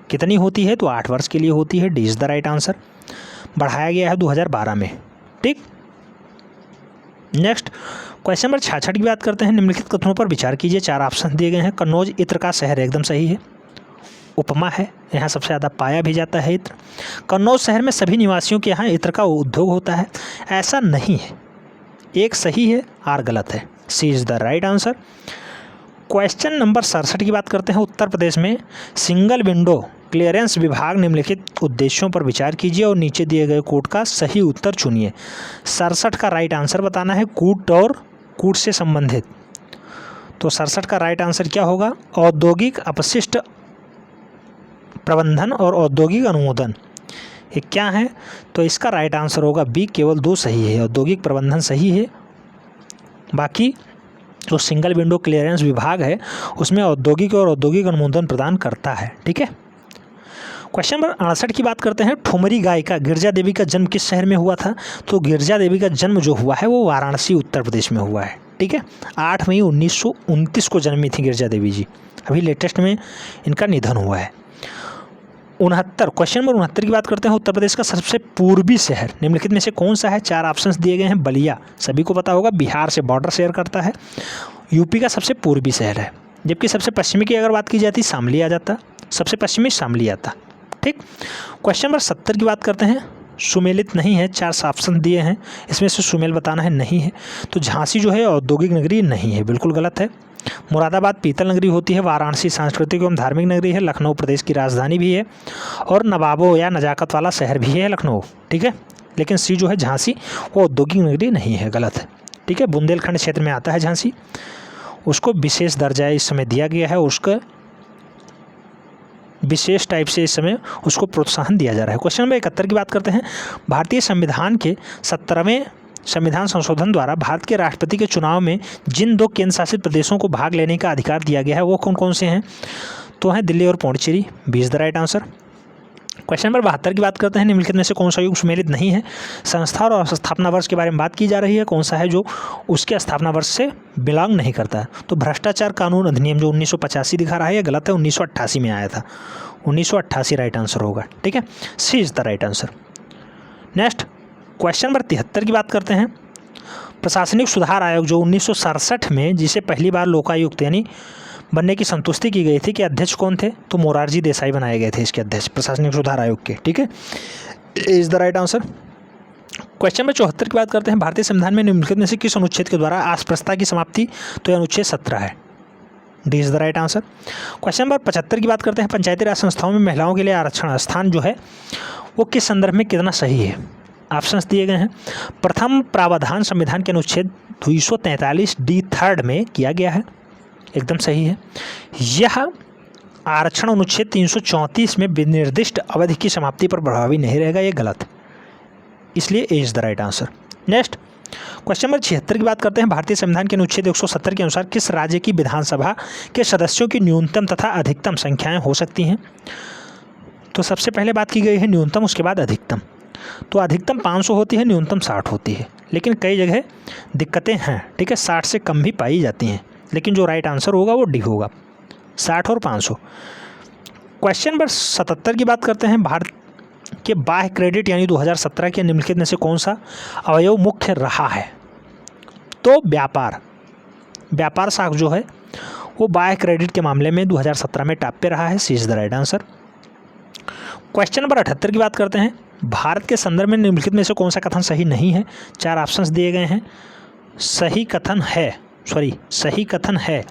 Speaker 1: कितनी होती है? तो 8 वर्ष के लिए होती है। D is the right answer. बढ़ाया गया है 2012 में। ठीक। नेक्स्ट क्वेश्चन नंबर 66 की बात करते हैं। निम्नलिखित कथनों पर विचार कीजिए। 4 ऑप्शन दिए गए हैं। कन्नौज इत्र का शहर, एकदम सही है। उपमा है, यहाँ सबसे ज़्यादा पाया भी जाता है इत्र। कन्नौज शहर में सभी निवासियों के यहाँ इत्र का उद्योग होता है, ऐसा नहीं है। एक सही है और गलत है। C is the right answer. Question number 67 की बात करते हैं। उत्तर प्रदेश में सिंगल विंडो क्लियरेंस विभाग निम्नलिखित उद्देश्यों पर विचार कीजिए और नीचे दिए गए कोड का सही उत्तर चुनिए। 67 का राइट आंसर बताना है, कूट और कूट से संबंधित। तो 67 का राइट आंसर क्या होगा? औद्योगिक अपशिष्ट प्रबंधन और औद्योगिक अनुमोदन, ये क्या है? तो इसका राइट आंसर होगा बी, केवल 2 सही है। औद्योगिक प्रबंधन सही है, बाकी जो सिंगल विंडो क्लियरेंस विभाग है उसमें औद्योगिक और औद्योगिक अनुमोदन प्रदान करता है। ठीक है। क्वेश्चन नंबर 68 की बात करते हैं। ठुमरी गायिका गिरजा देवी का जन्म किस शहर में हुआ था? तो गिरजा देवी का जन्म जो हुआ है वो वाराणसी उत्तर प्रदेश में हुआ है। ठीक है। 8 मई 1929 को जन्मी थी गिरजा देवी जी। अभी लेटेस्ट में इनका निधन हुआ है। 69 क्वेश्चन नंबर 69 की बात करते हैं। उत्तर प्रदेश का सबसे पूर्वी शहर निम्नलिखित में से कौन सा है? 4 ऑप्शंस दिए गए हैं। बलिया, सभी को पता होगा, बिहार से बॉर्डर शेयर करता है, यूपी का सबसे पूर्वी शहर है। जबकि सबसे पश्चिमी की अगर बात की जाती शामली आ जाता, सबसे पश्चिमी शामली आता। ठीक। क्वेश्चन नंबर 70 की बात करते हैं। सुमेलित नहीं है, 4 ऑप्शन दिए हैं, इसमें से सुमेल बताना है, नहीं है। तो झांसी जो है औद्योगिक नगरी नहीं है, बिल्कुल गलत है। मुरादाबाद पीतल नगरी होती है। वाराणसी सांस्कृतिक एवं धार्मिक नगरी है। लखनऊ प्रदेश की राजधानी भी है और नवाबों या नजाकत वाला शहर भी है लखनऊ। ठीक है। लेकिन सी जो है झांसी, वो औद्योगिक नगरी नहीं है, गलत है। ठीक है। बुंदेलखंड क्षेत्र में आता है झांसी, उसको विशेष दर्जा इस समय दिया गया है, उसका विशेष टाइप से इस समय उसको प्रोत्साहन दिया जा रहा है। क्वेश्चन नंबर 71 की बात करते हैं। भारतीय संविधान के 17वें संविधान संशोधन द्वारा भारत के राष्ट्रपति के चुनाव में जिन 2 केंद्र शासित प्रदेशों को भाग लेने का अधिकार दिया गया है वो कौन कौन से हैं? तो हैं दिल्ली और Pondicherry. B is the right answer. Question number 72 की बात करते हैं। निम्नलिखित में से कौन सा युग सुमेलित नहीं है? संस्था और स्थापना वर्ष के बारे में बात की जा रही है, कौन सा है जो उसके स्थापना वर्ष से बिलोंग नहीं करता है? तो भ्रष्टाचार कानून अधिनियम जो 1985 दिखा रहा है, ये गलत है, 1988 में आया था। 1988 राइट आंसर होगा। ठीक है। C is the right answer. Next question number 73 की बात करते हैं। प्रशासनिक सुधार आयोग जो 1967 में, जिसे पहली बार लोकायुक्त यानी बनने की संतुष्टि की गई थी, कि अध्यक्ष कौन थे? तो मोरारजी देसाई बनाए गए थे इसके अध्यक्ष प्रशासनिक सुधार आयोग के। ठीक है। Is the right answer. Question number 74 की बात करते हैं। भारतीय संविधान में निम्नलिखित में से किस अनुच्छेद के द्वारा अस्पृश्यता की समाप्ति? तो यह अनुच्छेद 17 है। D is the right answer. Question number 75 की बात करते हैं। पंचायती राज संस्थाओं में महिलाओं के लिए आरक्षण स्थान जो है वो किस संदर्भ में कितना सही है? ऑप्शंस दिए गए हैं। प्रथम प्रावधान संविधान के अनुच्छेद 243D(3) में किया गया है, एकदम सही है। यह आरक्षण अनुच्छेद 334 में विनिर्दिष्ट अवधि की समाप्ति पर प्रभावी नहीं रहेगा, ये गलत, इसलिए A is the right answer. Next question number 76 की बात करते हैं। भारतीय संविधान के अनुच्छेद 170 के अनुसार किस राज्य की विधानसभा के सदस्यों की न्यूनतम तथा अधिकतम संख्याएं हो सकती हैं? तो सबसे पहले बात की गई है न्यूनतम, उसके बाद अधिकतम। तो अधिकतम 500 होती है, न्यूनतम 60 होती है, लेकिन कई जगह दिक्कतें हैं। ठीक है, 60 से कम भी पाई जाती हैं, लेकिन जो राइट आंसर होगा वो डी होगा, 60 और 500। क्वेश्चन नंबर 77 की बात करते हैं। भारत के बाह्य क्रेडिट यानी 2017 के निम्नलिखित में से कौन सा अवयव मुख्य रहा है? तो व्यापार साख जो है वो बाह्य क्रेडिट के मामले में 2017 में टॉप पे रहा है। C is the right answer. Question number 78 की बात करते हैं। भारत के संदर्भ में निम्नलिखित में से कौन सा कथन सही नहीं है? 4 ऑप्शंस दिए गए हैं। सही कथन है,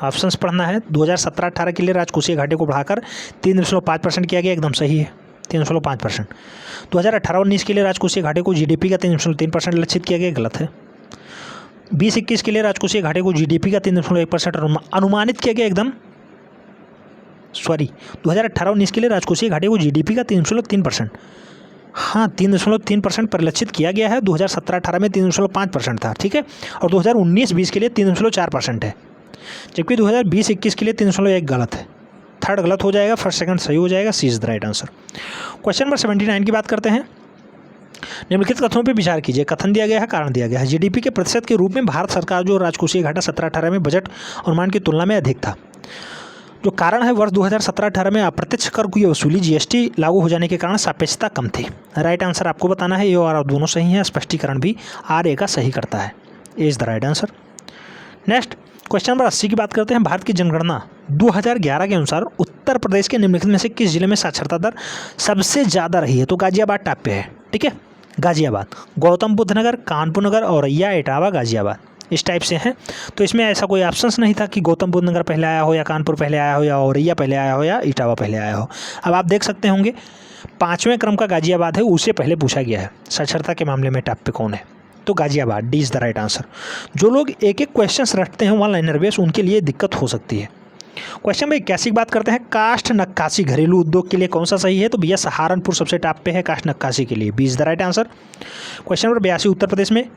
Speaker 1: ऑप्शंस पढ़ना है। 2017-18 के लिए राजकोषीय घाटे को बढ़ाकर 3.5% किया गया, एकदम सही है, 3.5%। 2018-19 के लिए राजकोषीय घाटे को जीडीपी का 3.3% लक्षित किया गया, गलत है। 2021 के लिए राजकोषीय घाटे को जीडीपी का 3.1% अनुमानित किया गया, एकदम 2018-19 के लिए राजकोषीय घाटे को जीडीपी का 3.3%, हाँ 3.3% परिलक्षित किया गया है। 2017-18 में 3.5% था, ठीक है। और 2019-20 के लिए 3.4% है, जबकि 2020-21 के लिए 3.1 गलत है। थर्ड गलत हो जाएगा, फर्स्ट सेकंड सही हो जाएगा, C is the right answer. Question number 79 की बात करते हैं। निम्नलिखित कथनों पर विचार कीजिए। कथन दिया गया है, कारण दिया गया है। जीडीपी के प्रतिशत के रूप में भारत सरकार जो राजकोषीय घाटा 17-18 में बजट अनुमान की तुलना में अधिक था। जो कारण है, वर्ष 2017-18 में अप्रत्यक्ष कर की वसूली जीएसटी लागू हो जाने के कारण सापेक्षता कम थी। राइट आंसर आपको बताना है, ये और दोनों सही हैं। स्पष्टीकरण भी आर ए का सही करता है, A is the right answer. Next question number 80 की बात करते हैं। भारत की जनगणना 2011 के अनुसार उत्तर प्रदेश के निम्नलिखित में से किस जिले में साक्षरता दर सबसे ज़्यादा रही है? तो गाजियाबाद टॉप पे है, ठीक है। गाजियाबाद, गौतम बुद्ध नगर, कानपुर नगर, औरैया, इटावा, गाजियाबाद, इस टाइप से हैं। तो इसमें ऐसा कोई ऑप्शंस नहीं था कि गौतम बुद्ध नगर पहले आया हो या कानपुर पहले आया हो या औरैया पहले आया हो या इटावा पहले आया हो। अब आप देख सकते होंगे 5वें क्रम का गाजियाबाद है, उससे पहले पूछा गया है साक्षरता के मामले में टॉप पे कौन है? तो Ghaziabad, D is the right answer. जो लोग एक एक क्वेश्चन रखते हैं वन लाइनर बेस, उनके लिए दिक्कत हो सकती है। क्वेश्चन नंबर 81 की बात करते हैं। काष्ठ नक्काशी घरेलू उद्योग के लिए कौन सा सही है? तो भैया सहारनपुर सबसे टॉप पे है काष्ठ नक्काशी के लिए, B is the right answer. Question number 82, Uttar Pradesh में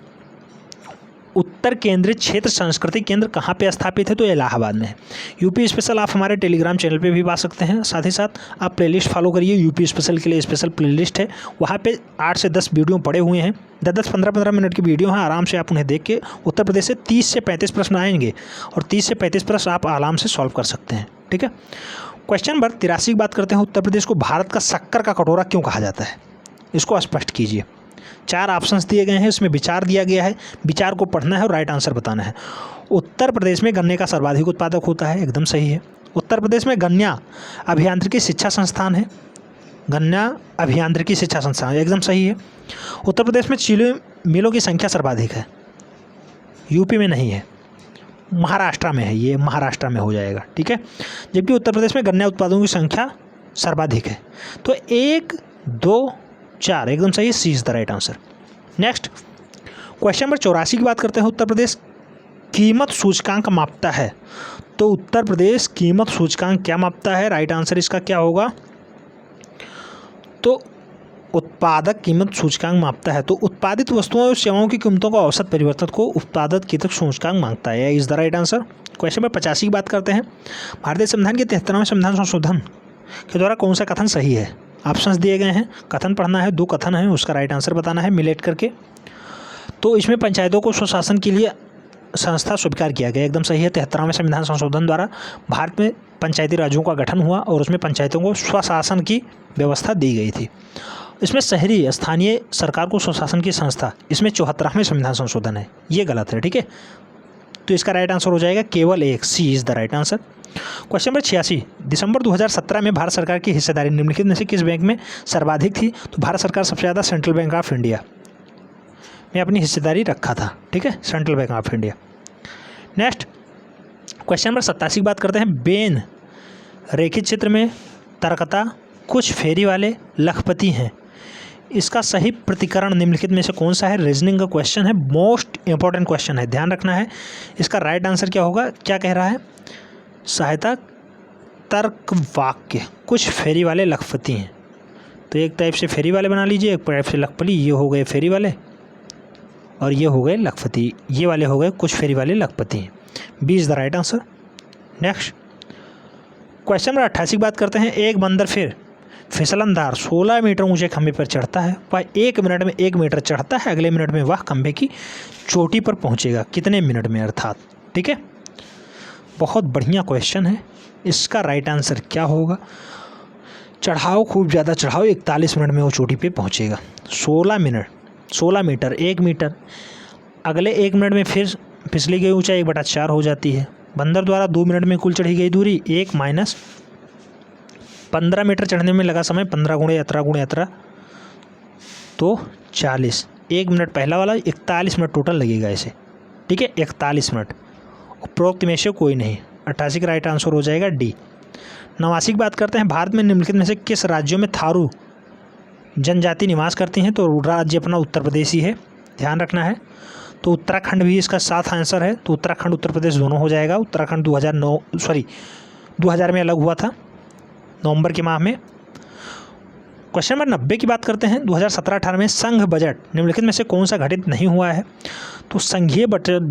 Speaker 1: उत्तर केंद्रित क्षेत्र संस्कृति केंद्र कहाँ पे स्थापित है? तो इलाहाबाद में है। यूपी स्पेशल आप हमारे टेलीग्राम चैनल पे भी पा सकते हैं। साथ ही साथ आप प्लेलिस्ट फॉलो करिए, यूपी स्पेशल के लिए स्पेशल प्लेलिस्ट है, वहाँ पे 8 से 10 वीडियो पड़े हुए हैं। 10-10, 15-15 मिनट की वीडियो हैं, आराम से आप उन्हें देख के उत्तर प्रदेश से 30 से 35 प्रश्न आएंगे और 30 से 35 प्रश्न आप आराम से सॉल्व कर सकते हैं, ठीक है। क्वेश्चन नंबर 83 की बात करते हैं। उत्तर प्रदेश को भारत का शक्कर का कटोरा क्यों कहा जाता है? इसको स्पष्ट कीजिए। 4 ऑप्शंस दिए गए हैं, इसमें विचार दिया गया है, विचार को पढ़ना है और राइट आंसर बताना है। उत्तर प्रदेश में गन्ने का सर्वाधिक उत्पादक होता है, एकदम सही है। उत्तर प्रदेश में गन्ना अभियांत्रिकी शिक्षा संस्थान है, गन्ना अभियांत्रिकी शिक्षा संस्थान एकदम सही है। उत्तर प्रदेश में चीनी मिलों की संख्या सर्वाधिक है, यूपी में नहीं है, महाराष्ट्र में है, ये महाराष्ट्र में हो जाएगा, ठीक है। जबकि उत्तर प्रदेश में गन्ना उत्पादों की संख्या सर्वाधिक है। तो 1, 2, 4 एकदम सही, C is the right answer. Next question number 84 की बात करते हैं। उत्तर प्रदेश कीमत सूचकांक मापता है, तो उत्तर प्रदेश कीमत सूचकांक क्या मापता है? राइट आंसर इसका क्या होगा? तो उत्पादक कीमत सूचकांक मापता है। तो उत्पादित वस्तुओं और सेवाओं की कीमतों का औसत परिवर्तन को उत्पादक कीमत सूचकांक मांगता है, is the right answer. Question number 85 की बात करते हैं। भारतीय संविधान के 73वें संविधान संशोधन के द्वारा कौन सा कथन सही है? ऑप्शंस दिए गए हैं, कथन पढ़ना है, 2 कथन हैं, उसका राइट आंसर बताना है मिलेट करके। तो इसमें पंचायतों को स्वशासन के लिए संस्था स्वीकार किया गया, एकदम सही है। 73वें संविधान संशोधन द्वारा भारत में पंचायती राज्यों का गठन हुआ और उसमें पंचायतों को स्वशासन की व्यवस्था दी गई थी। इसमें शहरी स्थानीय सरकार को स्वशासन की संस्था, इसमें 74वें संविधान संशोधन है, ये गलत है, ठीक है। तो इसका राइट आंसर हो जाएगा केवल 1, C is the right answer. Question number 86, दिसंबर 2017 में भारत सरकार की हिस्सेदारी निम्नलिखित में से किस बैंक में सर्वाधिक थी? तो भारत सरकार सबसे ज़्यादा सेंट्रल बैंक ऑफ इंडिया में अपनी हिस्सेदारी रखा था, ठीक है, central bank of India. Next question number 87 की बात करते हैं। बेन रेखित चित्र में तरकता कुछ फेरी वाले लखपति हैं, इसका सही प्रतिकरण निम्नलिखित में से कौन सा है? रीजनिंग का क्वेश्चन है, मोस्ट इंपॉर्टेंट क्वेश्चन है, ध्यान रखना है। इसका राइट आंसर क्या होगा? क्या कह रहा है? सहायता तर्क वाक्य, कुछ फेरी वाले लखपति हैं। तो एक टाइप से फेरी वाले बना लीजिए, एक टाइप से लखपति, ये हो गए फेरी वाले और ये हो गए लखपति, ये वाले हो गए कुछ फेरी वाले लखपति हैं, B is the right answer. Next question number 88 की बात करते हैं। एक बंदर फिर फिसलनदार 16 मीटर ऊंचे खंभे पर चढ़ता है, वह 1 मिनट में 1 मीटर चढ़ता है, अगले मिनट में वह खंभे की चोटी पर पहुंचेगा कितने मिनट में अर्थात, ठीक है। बहुत बढ़िया क्वेश्चन है, इसका राइट आंसर क्या होगा? चढ़ाओ, खूब ज़्यादा चढ़ाओ, 41 मिनट में वो चोटी पे पहुंचेगा। 16 मीटर 1 मीटर, अगले 1 मिनट में फिर फिसली गई ऊंचाई 1/4 हो जाती है। बंदर द्वारा 2 मिनट में कुल चढ़ी गई दूरी 1 माइनस 15 मीटर चढ़ने में लगा समय 15 गुणे यात्रा तो 40, 1 मिनट पहला वाला, 41 मिनट टोटल लगेगा इसे, ठीक है, 41 मिनट। उपरोक्त में से कोई नहीं, 88 का राइट आंसर हो जाएगा डी। 89 की बात करते हैं। भारत में निम्नलिखित में से किस राज्यों में थारू जनजाति निवास करती हैं? तो राज्य अपना उत्तर प्रदेश ही है, ध्यान रखना है। तो उत्तराखंड भी इसका साथ आंसर है, तो उत्तराखंड उत्तर प्रदेश दोनों हो जाएगा। उत्तराखंड 2000 में अलग हुआ था, नवंबर के माह में। क्वेश्चन नंबर 90 की बात करते हैं। 2017-18 में संघ बजट निम्नलिखित में से कौन सा घटित नहीं हुआ है? तो संघीय बजट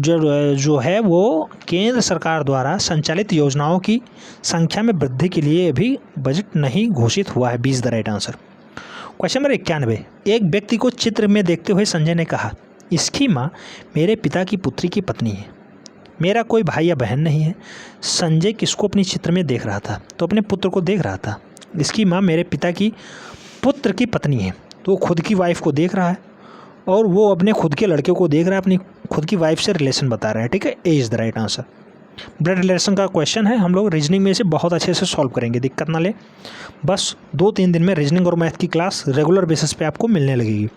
Speaker 1: जो है वो केंद्र सरकार द्वारा संचालित योजनाओं की संख्या में वृद्धि के लिए भी बजट नहीं घोषित हुआ है। 20 the right answer. Question number 91, एक व्यक्ति को चित्र में देखते हुए संजय ने कहा, इसकी माँ मेरे पिता की पुत्री की पत्नी है, मेरा कोई भाई या बहन नहीं है। संजय किसको अपनी चित्र में देख रहा था? तो अपने पुत्र को देख रहा था। इसकी माँ मेरे पिता की पुत्र की पत्नी है, तो वो खुद की वाइफ को देख रहा है और वो अपने खुद के लड़के को देख रहा है, अपनी खुद की वाइफ से रिलेशन बता रहा है। ठीक है, A is the right answer. Blood relation का क्वेश्चन है, हम लोग रीजनिंग में इसे बहुत अच्छे से सॉल्व करेंगे, दिक्कत ना ले। बस 2-3 दिन में रीजनिंग और मैथ की क्लास रेगुलर बेसिस पे आपको मिलने लगेगी।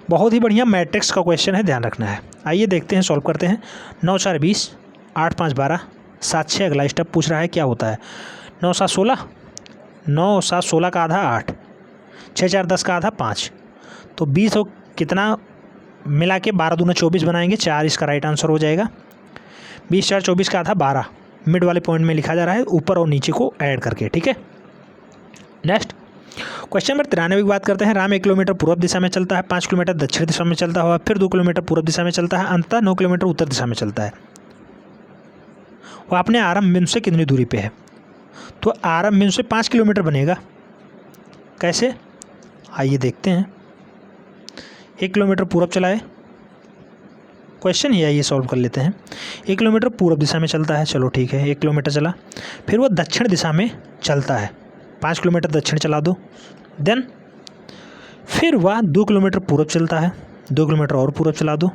Speaker 1: बहुत ही बढ़िया मैट्रिक्स का क्वेश्चन है, ध्यान रखना है। आइए देखते हैं, सॉल्व करते हैं। 9 4 20, 8 5 12, 7 6 अगला स्टेप पूछ रहा है क्या होता है। 9 7 16, 9 7 16 का आधा 8, 6 4 10 का आधा 5, तो 20 और कितना मिला के 12 दूना 24 बनाएंगे, 4 इसका राइट आंसर हो जाएगा। 20 4 24 का आधा 12 मिड वाले पॉइंट में लिखा जा रहा है, ऊपर और नीचे को ऐड करके। ठीक है, नेक्स्ट क्वेश्चन नंबर 93 की बात करते हैं। राम 1 किलोमीटर पूर्व दिशा में चलता है, 5 किलोमीटर दक्षिण दिशा में चलता हुआ, फिर 2 किलोमीटर पूर्व दिशा में चलता है, अंततः 9 किलोमीटर उत्तर दिशा में चलता है। वो अपने आरंभ बिंदु से कितनी दूरी पे है? तो आरंभ बिंदु से 5 किलोमीटर बनेगा। कैसे? आइए देखते हैं। 1 किलोमीटर पूर्व चला है, क्वेश्चन ही है, ये सॉल्व कर लेते हैं। 1 किलोमीटर पूर्व दिशा में चलता है, चलो ठीक है, 1 किलोमीटर चला, फिर वो दक्षिण दिशा में चलता है, 5 किलोमीटर दक्षिण चला दो, देन फिर वह 2 किलोमीटर पूर्व चलता है, 2 किलोमीटर और पूर्व चला दो,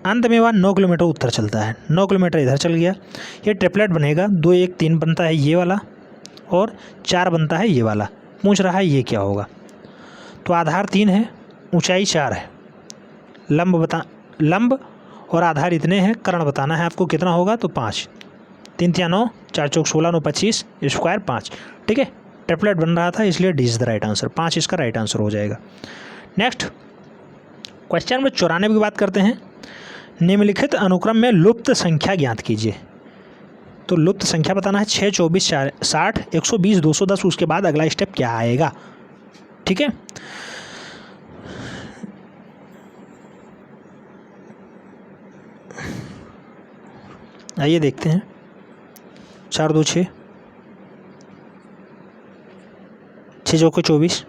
Speaker 1: अंत में वह 9 किलोमीटर उत्तर चलता है, 9 किलोमीटर इधर चल गया। ये ट्रिपलेट बनेगा, 2 1 3 बनता है ये वाला और 4 बनता है ये वाला। पूछ रहा है ये क्या होगा? तो आधार 3 है, ऊंचाई 4 है, लंब और आधार इतने हैं, कर्ण बताना है आपको कितना होगा, तो 5, 3 3 9, 4 4 16 9 25, स्क्वायर 5। ठीक है, ट्रिपलेट बन रहा था इसलिए D is the right answer, 5 इसका राइट आंसर हो जाएगा। नेक्स्ट क्वेश्चन नंबर 94 की बात करते हैं। निम्नलिखित अनुक्रम में लुप्त संख्या ज्ञात कीजिए। तो लुप्त संख्या बताना है 6 24 60 120 210, उसके बाद अगला स्टेप क्या आएगा? ठीक है, आइए देखते हैं। 4 2 6, 6 चौके 24,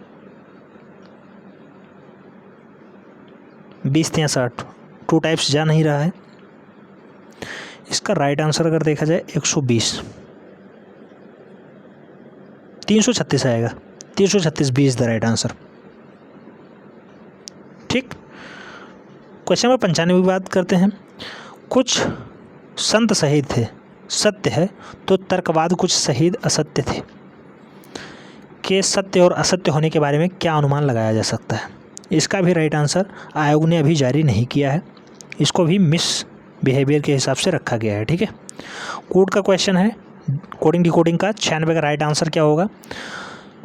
Speaker 1: 20 3 60, 2 टाइप्स जा नहीं रहा है। इसका राइट आंसर अगर देखा जाए 120, 336 आएगा, 336 B is the right answer. ठीक, क्वेश्चन नंबर 95 की बात करते हैं। कुछ संत शहीद थे, सत्य है, तो तर्कवाद कुछ शहीद असत्य थे। के सत्य और असत्य होने के बारे में क्या अनुमान लगाया जा सकता है? इसका भी राइट आंसर आयोग ने अभी जारी नहीं किया है, इसको भी मिस बिहेवियर के हिसाब से रखा गया है। ठीक है, कोड का क्वेश्चन है, कोडिंग डिकोडिंग का। 96 का राइट आंसर क्या होगा?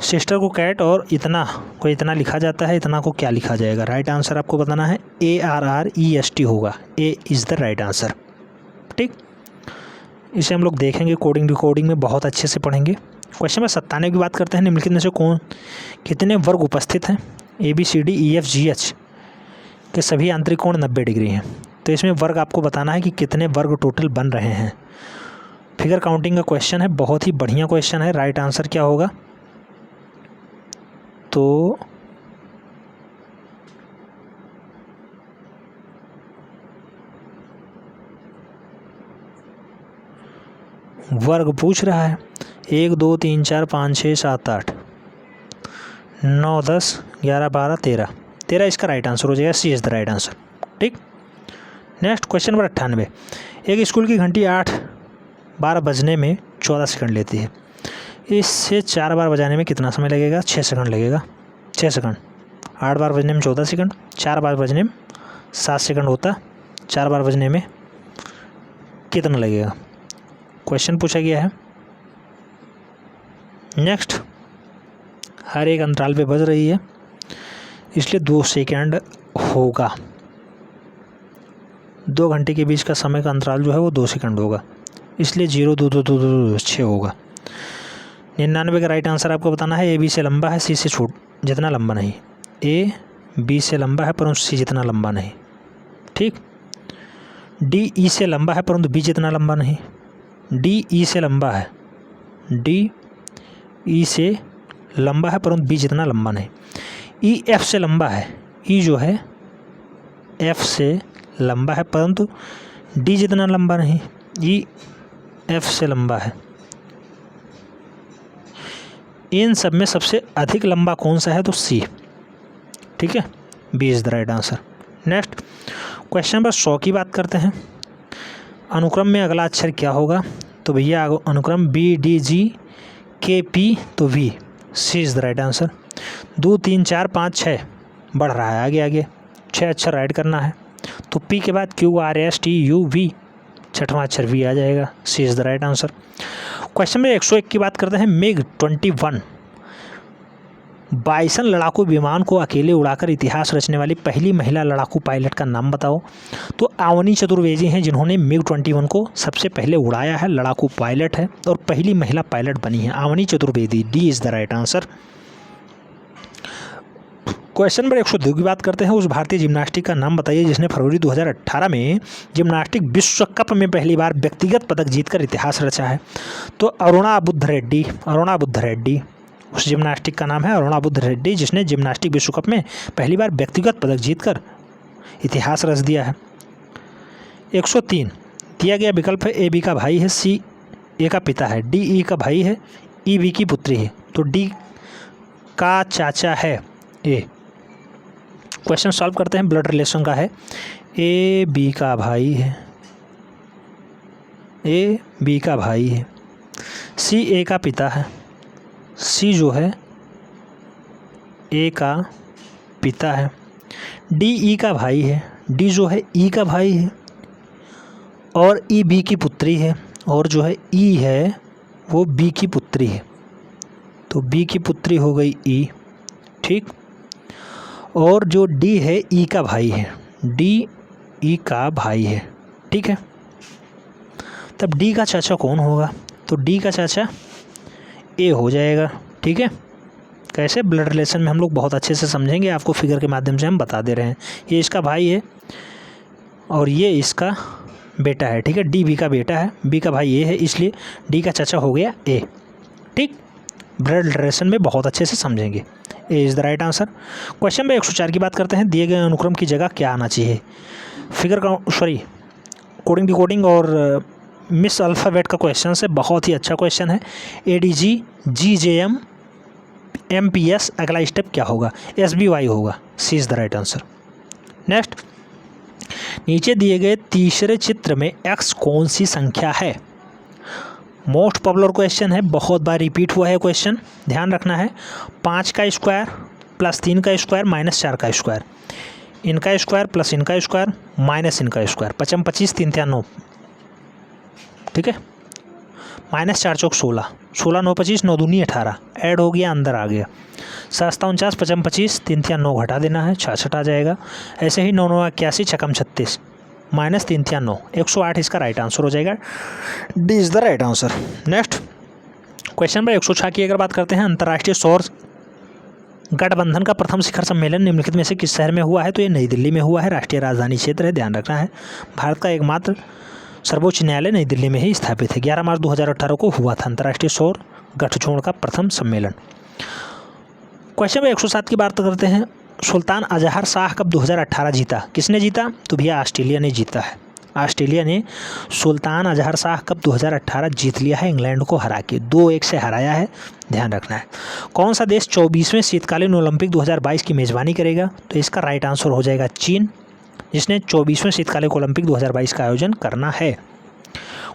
Speaker 1: सिस्टर को कैट और इतना को इतना लिखा जाता है, इतना को क्या लिखा जाएगा? राइट आंसर आपको बताना है ARREST होगा, A is the right answer. ठीक, इसे हम लोग देखेंगे कोडिंग डिकोडिंग में, बहुत अच्छे से पढ़ेंगे। क्वेश्चन नंबर 97 की बात करते हैं। निम्नलिखित में से कितने वर्ग उपस्थित हैं? ABCDEFGH के सभी आंतरिक कोण 90 डिग्री हैं। तो इसमें वर्ग आपको बताना है कि कितने वर्ग टोटल बन रहे हैं। फिगर काउंटिंग का क्वेश्चन है, बहुत ही बढ़िया क्वेश्चन है। राइट आंसर क्या होगा? तो वर्ग पूछ रहा है, 1 2 3 4 5 6 7 8 9 10 11 12 13 इसका राइट आंसर हो जाएगा, C is the right answer. ठीक, नेक्स्ट क्वेश्चन नंबर 98। एक स्कूल की घंटी 8-12 बजने में 14 सेकंड लेती है, इससे 4 बार बजाने में कितना समय लगेगा? 6 सेकंड लगेगा, 6 सेकंड। 8 बार बजने में 14 सेकंड, 4 बार बजने में 7 सेकंड होता, 4 बार बजने में कितना लगेगा? क्वेश्चन पूछा गया है। नेक्स्ट, हर एक अंतराल पे बज रही है, इसलिए 2 सेकंड होगा। 2 घंटे के बीच का समय का अंतराल जो है वो 2 सेकंड होगा, इसलिए 0 2 2 2 2 2 6 होगा। 99 का राइट आंसर आपको बताना है। ए बी से लंबा है, सी से छोट जितना लंबा नहीं। ए बी से लंबा है परंतु सी जितना लंबा नहीं। ठीक। डी ई से लंबा है परंतु बी जितना लंबा नहीं। डी ई से लंबा है, डी ई से लंबा है परंतु बी जितना लंबा नहीं। ई एफ से लंबा है, ई जो है एफ से लंबा है परंतु डी जितना लंबा नहीं। ई एफ से लंबा है। इन सब में सबसे अधिक लंबा कौन सा है? तो सी। ठीक है, B is the right answer. Next question number 100 की बात करते हैं। अनुक्रम में अगला अक्षर क्या होगा? तो भैया अनुक्रम B D G K P, तो V, C is the right answer. 2 3 4 5 6 बढ़ रहा है आगे आगे, 6 अक्षर राइट करना है। तो पी के बाद Q R S T U V, छठवां अक्षर वी आ जाएगा। C is the right answer. Question number 101 की बात करते हैं। मिग 21 बाइसन लड़ाकू विमान को अकेले उड़ाकर इतिहास रचने वाली पहली महिला लड़ाकू पायलट का नाम बताओ। तो अवनी चतुर्वेदी हैं जिन्होंने मिग 21 को सबसे पहले उड़ाया है, लड़ाकू पायलट है और पहली महिला पायलट बनी है Avani Chaturvedi. D is the right answer. Question number 102 की बात करते हैं। उस भारतीय जिम्नास्टिक का नाम बताइए जिसने फरवरी 2018 में जिम्नास्टिक विश्व कप में पहली बार व्यक्तिगत पदक जीतकर इतिहास रचा है। तो अरुणा बुद्ध रेड्डी, अरुणा बुद्ध रेड्डी उस जिम्नास्टिक का नाम है, अरुणा बुद्ध रेड्डी, जिसने जिम्नास्टिक विश्व कप में पहली बार व्यक्तिगत पदक जीतकर इतिहास रच दिया है। 103 दिया गया विकल्प है। ए बी का भाई है, सी ए का पिता है, डी ई का भाई है, ई बी की पुत्री है। तो डी का चाचा है ए। क्वेश्चन सॉल्व करते हैं। ब्लड रिलेशन का है। ए बी का भाई है, ए बी का भाई है, सी ए का पिता है, सी जो है ए का पिता है, डी ई का भाई है, डी जो है ई का भाई है और ई बी की पुत्री है, और जो है ई है वो बी की पुत्री है। तो बी की पुत्री हो गई ई। ठीक। और जो डी है ई का भाई है, डी ई का भाई है। ठीक है। तब डी का चाचा कौन होगा? तो डी का चाचा ए हो जाएगा। ठीक है। कैसे? ब्लड रिलेशन में हम लोग बहुत अच्छे से समझेंगे, आपको फिगर के माध्यम से हम बता दे रहे हैं। ये इसका भाई है और ये इसका बेटा है। ठीक है। डी बी का बेटा है, बी का भाई ए है, इसलिए डी का चाचा हो गया ए। ठीक। ब्लड रिलेशन में बहुत अच्छे से समझेंगे। A is the right answer. Question number 104 की बात करते हैं। दिए गए अनुक्रम की जगह क्या आना चाहिए? फिगर का कोडिंग डिकोडिंग और मिस अल्फ़ाबेट का क्वेश्चन है, बहुत ही अच्छा क्वेश्चन है। ADG GJM MPS, अगला स्टेप क्या होगा? SBY होगा। C is the right answer. Next, नीचे दिए गए तीसरे चित्र में x कौन सी संख्या है? मोस्ट पॉपुलर क्वेश्चन है, बहुत बार रिपीट हुआ है क्वेश्चन, ध्यान रखना है। 5 का स्क्वायर प्लस 3 का स्क्वायर माइनस 4 का स्क्वायर, इनका स्क्वायर प्लस इनका स्क्वायर माइनस इनका स्क्वायर, 55 25 3 3 9। ठीक है। माइनस 4 चौक 16, 16 9 25 9 दूनी 18, ऐड हो गया अंदर आ गया। 7 49 55 25 3 3 9 घटा देना है, 66 आ जाएगा। ऐसे ही 9 9 81 छकम 36 माइनस 3 3 9 108 इसका राइट आंसर हो जाएगा। D is the right answer. Next question number 106 की अगर बात करते हैं। अंतर्राष्ट्रीय सौर गठबंधन का प्रथम शिखर सम्मेलन निम्नलिखित में से किस शहर में हुआ है? तो ये नई दिल्ली में हुआ है, राष्ट्रीय राजधानी क्षेत्र है, ध्यान रखना है। भारत का एकमात्र सर्वोच्च न्यायालय नई दिल्ली में ही स्थापित है। 11 मार्च 2018 को हुआ था अंतर्राष्ट्रीय सौर गठजोड़ का प्रथम सम्मेलन। क्वेश्चन नंबर 107 की बात करते हैं। सुल्तान अजहर शाह कप 2018 जीता? किसने जीता? तो भैया ऑस्ट्रेलिया ने जीता है। ऑस्ट्रेलिया ने सुल्तान अजहर शाह कप 2018 जीत लिया है, इंग्लैंड को हरा के 2-1 से हराया है, ध्यान रखना है। कौन सा देश 24वें शीतकालीन ओलंपिक 2022 की मेज़बानी करेगा? तो इसका राइट आंसर हो जाएगा चीन, जिसने 24वें शीतकालीन ओलंपिक 2022 का आयोजन करना है।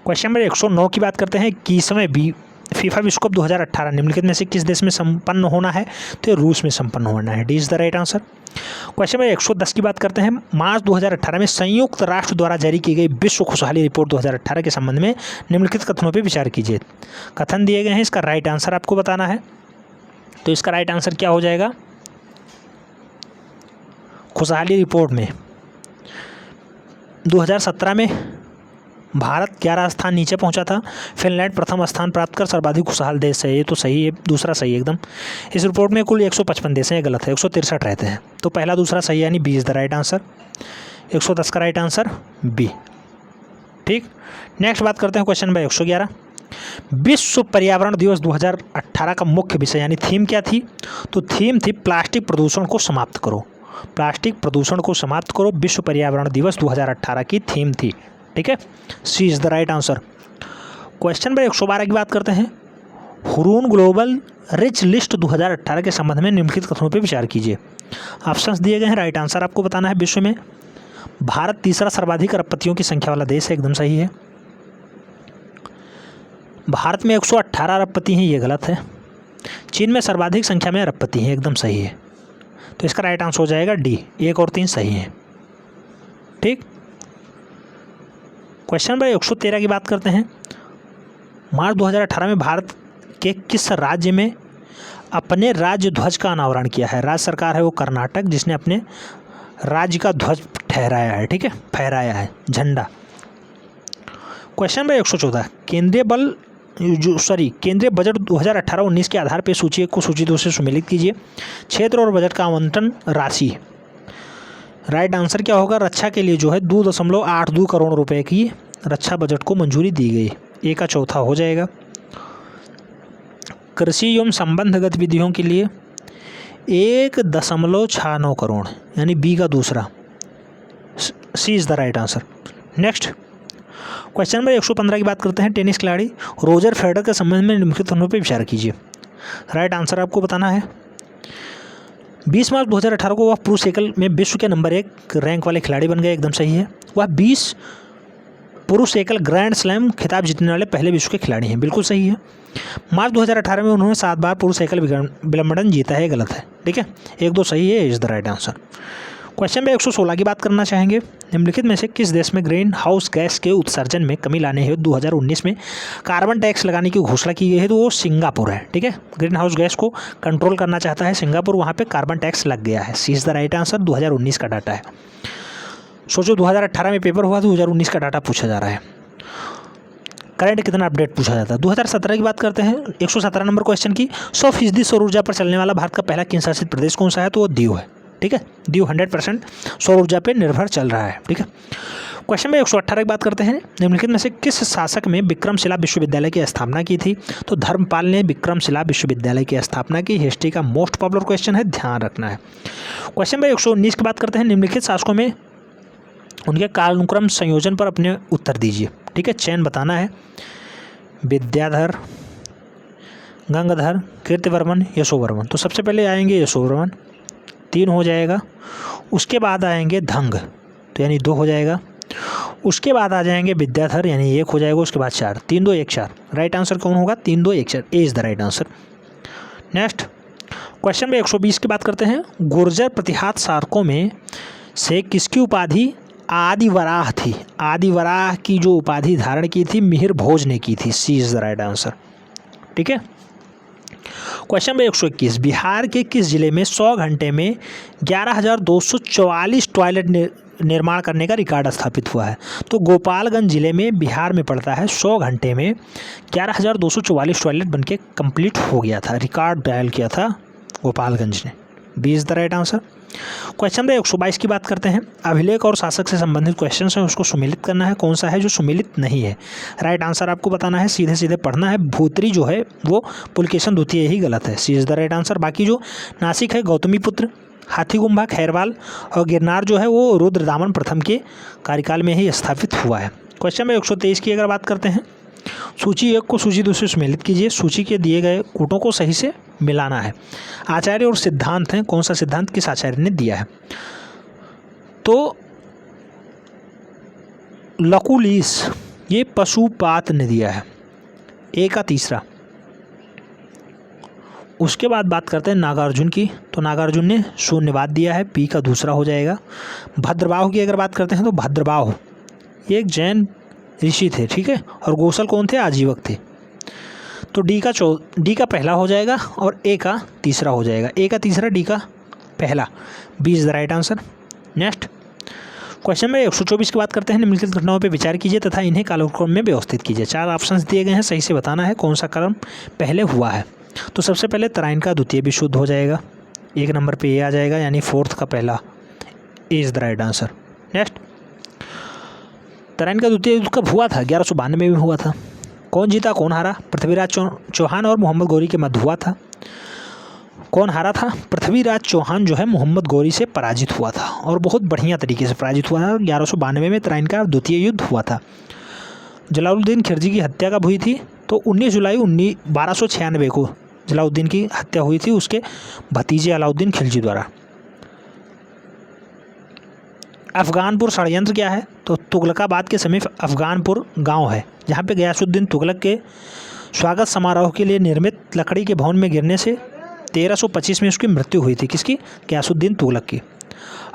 Speaker 1: क्वेश्चन नंबर 109 की बात करते हैं। 21वें फीफा विश्व कप 2018 निम्नलिखित में से किस देश में संपन्न होना है? तो रूस में संपन्न होना है। D is the right answer. Question number 110 की बात करते हैं। मार्च 2018 में संयुक्त राष्ट्र द्वारा जारी की गई विश्व खुशहाली रिपोर्ट 2018 के संबंध में निम्नलिखित कथनों पर विचार कीजिए। कथन दिए गए हैं, इसका राइट आंसर आपको बताना है। तो इसका राइट आंसर क्या हो जाएगा? खुशहाली रिपोर्ट में 2017 में भारत 11 स्थान नीचे पहुंचा था। फिनलैंड प्रथम स्थान प्राप्त कर सर्वाधिक खुशहाल देश है, ये तो सही है, दूसरा सही है एकदम। इस रिपोर्ट में कुल 155 देश हैं, ये गलत है, 163 रहते हैं। तो पहला दूसरा सही है, यानी B is the right answer. 110 का राइट आंसर बी। ठीक, नेक्स्ट बात करते हैं क्वेश्चन नंबर 111। विश्व पर्यावरण दिवस 2018 का मुख्य विषय यानी थीम क्या थी? तो थीम थी प्लास्टिक प्रदूषण को समाप्त करो। प्लास्टिक प्रदूषण को समाप्त करो विश्व पर्यावरण दिवस 2018 की थीम थी। ठीक है, C is the right answer. Question number 112 की बात करते हैं। हुरून ग्लोबल रिच लिस्ट 2018 के संबंध में निम्नलिखित कथनों पर विचार कीजिए। ऑप्शंस दिए गए हैं, राइट आंसर आपको बताना है। विश्व में भारत तीसरा सर्वाधिक अरबपतियों की संख्या वाला देश है, एकदम सही है। भारत में 118 अरबपति हैं, ये गलत है। चीन में सर्वाधिक संख्या में अरबपति हैं, एकदम सही है। तो इसका राइट आंसर हो जाएगा डी, 1 और 3 सही हैं। ठीक, क्वेश्चन नंबर 113 की बात करते हैं। मार्च 2018 में भारत के किस राज्य में अपने राज्य ध्वज का अनावरण किया है? राज्य सरकार है वो कर्नाटक, जिसने अपने राज्य का ध्वज ठहराया है। ठीक है, फहराया है झंडा। Question number 114। केंद्रीय बजट 2018-19 के आधार पर सूची 1 को सूची 2 से सुमेलित कीजिए। क्षेत्र और बजट का आवंटन राशि। राइट आंसर क्या होगा? रक्षा के लिए जो है 2.82 करोड़ रुपए की रक्षा बजट को मंजूरी दी गई। ए का चौथा हो जाएगा। कृषि एवं संबंध गतिविधियों के लिए 1.69 करोड़, यानी बी का दूसरा। C is the right answer. Next question number 115 की बात करते हैं। टेनिस खिलाड़ी रोजर फेडरर के संबंध में निम्नलिखित कथनों पर विचार कीजिए। राइट आंसर आपको बताना है। 20 मार्च 2018 को वह पुरुष एकल में विश्व के नंबर 1 रैंक वाले खिलाड़ी बन गए, एकदम सही है। वह 20 पुरुष एकल ग्रैंड स्लैम खिताब जीतने वाले पहले विश्व के खिलाड़ी हैं, बिल्कुल सही है। मार्च 2018 में उन्होंने 7 बार पुरुष एकल विंबलडन जीता है, गलत है। ठीक है, 1-2 सही है, is the right answer. Question में 116 की बात करना चाहेंगे। निम्नलिखित में से किस देश में ग्रीन हाउस गैस के उत्सर्जन में कमी लाने हेतु 2019 में कार्बन टैक्स लगाने की घोषणा की गई है? तो वो सिंगापुर है। ठीक है, ग्रीन हाउस गैस को कंट्रोल करना चाहता है सिंगापुर, वहाँ पे कार्बन टैक्स लग गया है। C is the right answer. 2019 का डाटा है। सोचो 2018 में पेपर हुआ, 2019 का डाटा पूछा जा रहा है। करंट कितना अपडेट पूछा जाता है। 2017 की बात करते हैं। 117 नंबर क्वेश्चन की। 100% सौर ऊर्जा पर चलने वाला भारत का पहला केंद्र शासित प्रदेश कौन सा है? तो वो दीव है। ठीक है, दीव 100% सौर ऊर्जा पर निर्भर चल रहा है। ठीक है, क्वेश्चन में 118 की बात करते हैं। निम्नलिखित में से किस शासक ने विक्रमशिला विश्वविद्यालय की स्थापना की थी? तो धर्मपाल ने विक्रमशिला विश्वविद्यालय की स्थापना की। हिस्ट्री का मोस्ट पॉपुलर क्वेश्चन है, ध्यान रखना है। क्वेश्चन में 119 की बात करते हैं। निम्नलिखित शासकों में उनके कालानुक्रम संयोजन पर अपने उत्तर दीजिए। ठीक है, चयन बताना है। विद्याधर, गंगाधर, कीर्तिवर्मन, यशोवर्मन। तो सबसे पहले आएंगे यशोवर्मन, 3 हो जाएगा। उसके बाद आएंगे धंग, तो यानी 2 हो जाएगा। उसके बाद आ जाएंगे विद्याधर, यानी 1 हो जाएगा। उसके बाद 4, 3, 2, 1, 4। राइट आंसर कौन होगा? 3, 2, 1, 4। A is the right answer. Next question में 120 की बात करते हैं। गुर्जर प्रतिहात शासकों में से किसकी उपाधि आदिवराह थी? आदिवराह की जो उपाधि धारण की थी मिहिर भोज ने की थी। सी इज़ द राइट आंसर। ठीक है, क्वेश्चन में 121। बिहार के किस जिले में 100 घंटे में 11,244 टॉयलेट निर्माण करने का रिकॉर्ड स्थापित हुआ है? तो गोपालगंज जिले में बिहार में पड़ता है। 100 घंटे में 11,244 टॉयलेट बनके कंप्लीट हो गया था, रिकॉर्ड डायल किया था गोपालगंज ने। B is the right answer. Question में 122 की बात करते हैं। अभिलेख और शासक से संबंधित क्वेश्चन है, उसको सुमेलित करना है। कौन सा है जो सुमेलित नहीं है? राइट आंसर आपको बताना है, सीधे सीधे पढ़ना है। भूतरी जो है वो पुलकेशन द्वितीय ही गलत है। C is the right answer. बाकी जो नासिक है गौतमीपुत्र, हाथीगुम्बा, खैरवाल और गिरनार जो है वो रुद्रदामन प्रथम के कार्यकाल में ही स्थापित हुआ है। क्वेश्चन में 123 की अगर बात करते हैं। सूची 1 को सूची 2 से सुमेलित कीजिए। सूची के दिए गए कूटों को सही से मिलाना है। आचार्य और सिद्धांत हैं, कौन सा सिद्धांत किस आचार्य ने दिया है? तो लकुलिस ये पशुपात ने दिया है, ए का तीसरा। उसके बाद बात करते हैं नागार्जुन की। तो नागार्जुन ने शून्यवाद दिया है, पी का दूसरा हो जाएगा। भद्रबाहु की अगर बात करते हैं तो भद्रबाहु ये एक जैन ऋषि थे। ठीक है, और गोसल कौन थे? आजीवक थे। तो डी का पहला हो जाएगा और ए का तीसरा हो जाएगा। ए का तीसरा, डी का पहला। B is the right answer. Next question number 124 की बात करते हैं। निम्नलिखित घटनाओं पर विचार कीजिए तथा इन्हें कालक्रम में व्यवस्थित कीजिए। 4 ऑप्शंस दिए गए हैं, सही से बताना है कौन सा क्रम पहले हुआ है। तो सबसे पहले तराइन का द्वितीय विश्व युद्ध हो जाएगा, 1 नंबर पे ये आ जाएगा, यानी 4th का पहला is the right answer. Next, Tarain का द्वितीय युद्ध कब हुआ था? 1192 में हुआ था। कौन जीता कौन हारा? पृथ्वीराज चौहान और मोहम्मद गौरी के मध्य हुआ था। कौन हारा था? पृथ्वीराज चौहान जो है मोहम्मद गौरी से पराजित हुआ था और बहुत बढ़िया तरीके से पराजित हुआ था। 1192 में तराइन का द्वितीय युद्ध हुआ था। जलालुद्दीन खिलजी की हत्या कब हुई थी? तो 19 जुलाई 1296 को जलालुद्दीन की हत्या हुई थी उसके भतीजे अलाउद्दीन खिलजी द्वारा। अफ़गानपुर षड्यंत्र क्या है? तो तुगलकाबाद के समीप अफ़गानपुर गांव है जहां पे गयासुद्दीन तुगलक के स्वागत समारोह के लिए निर्मित लकड़ी के भवन में गिरने से 1325 में उसकी मृत्यु हुई थी। किसकी? गयासुद्दीन तुगलक की।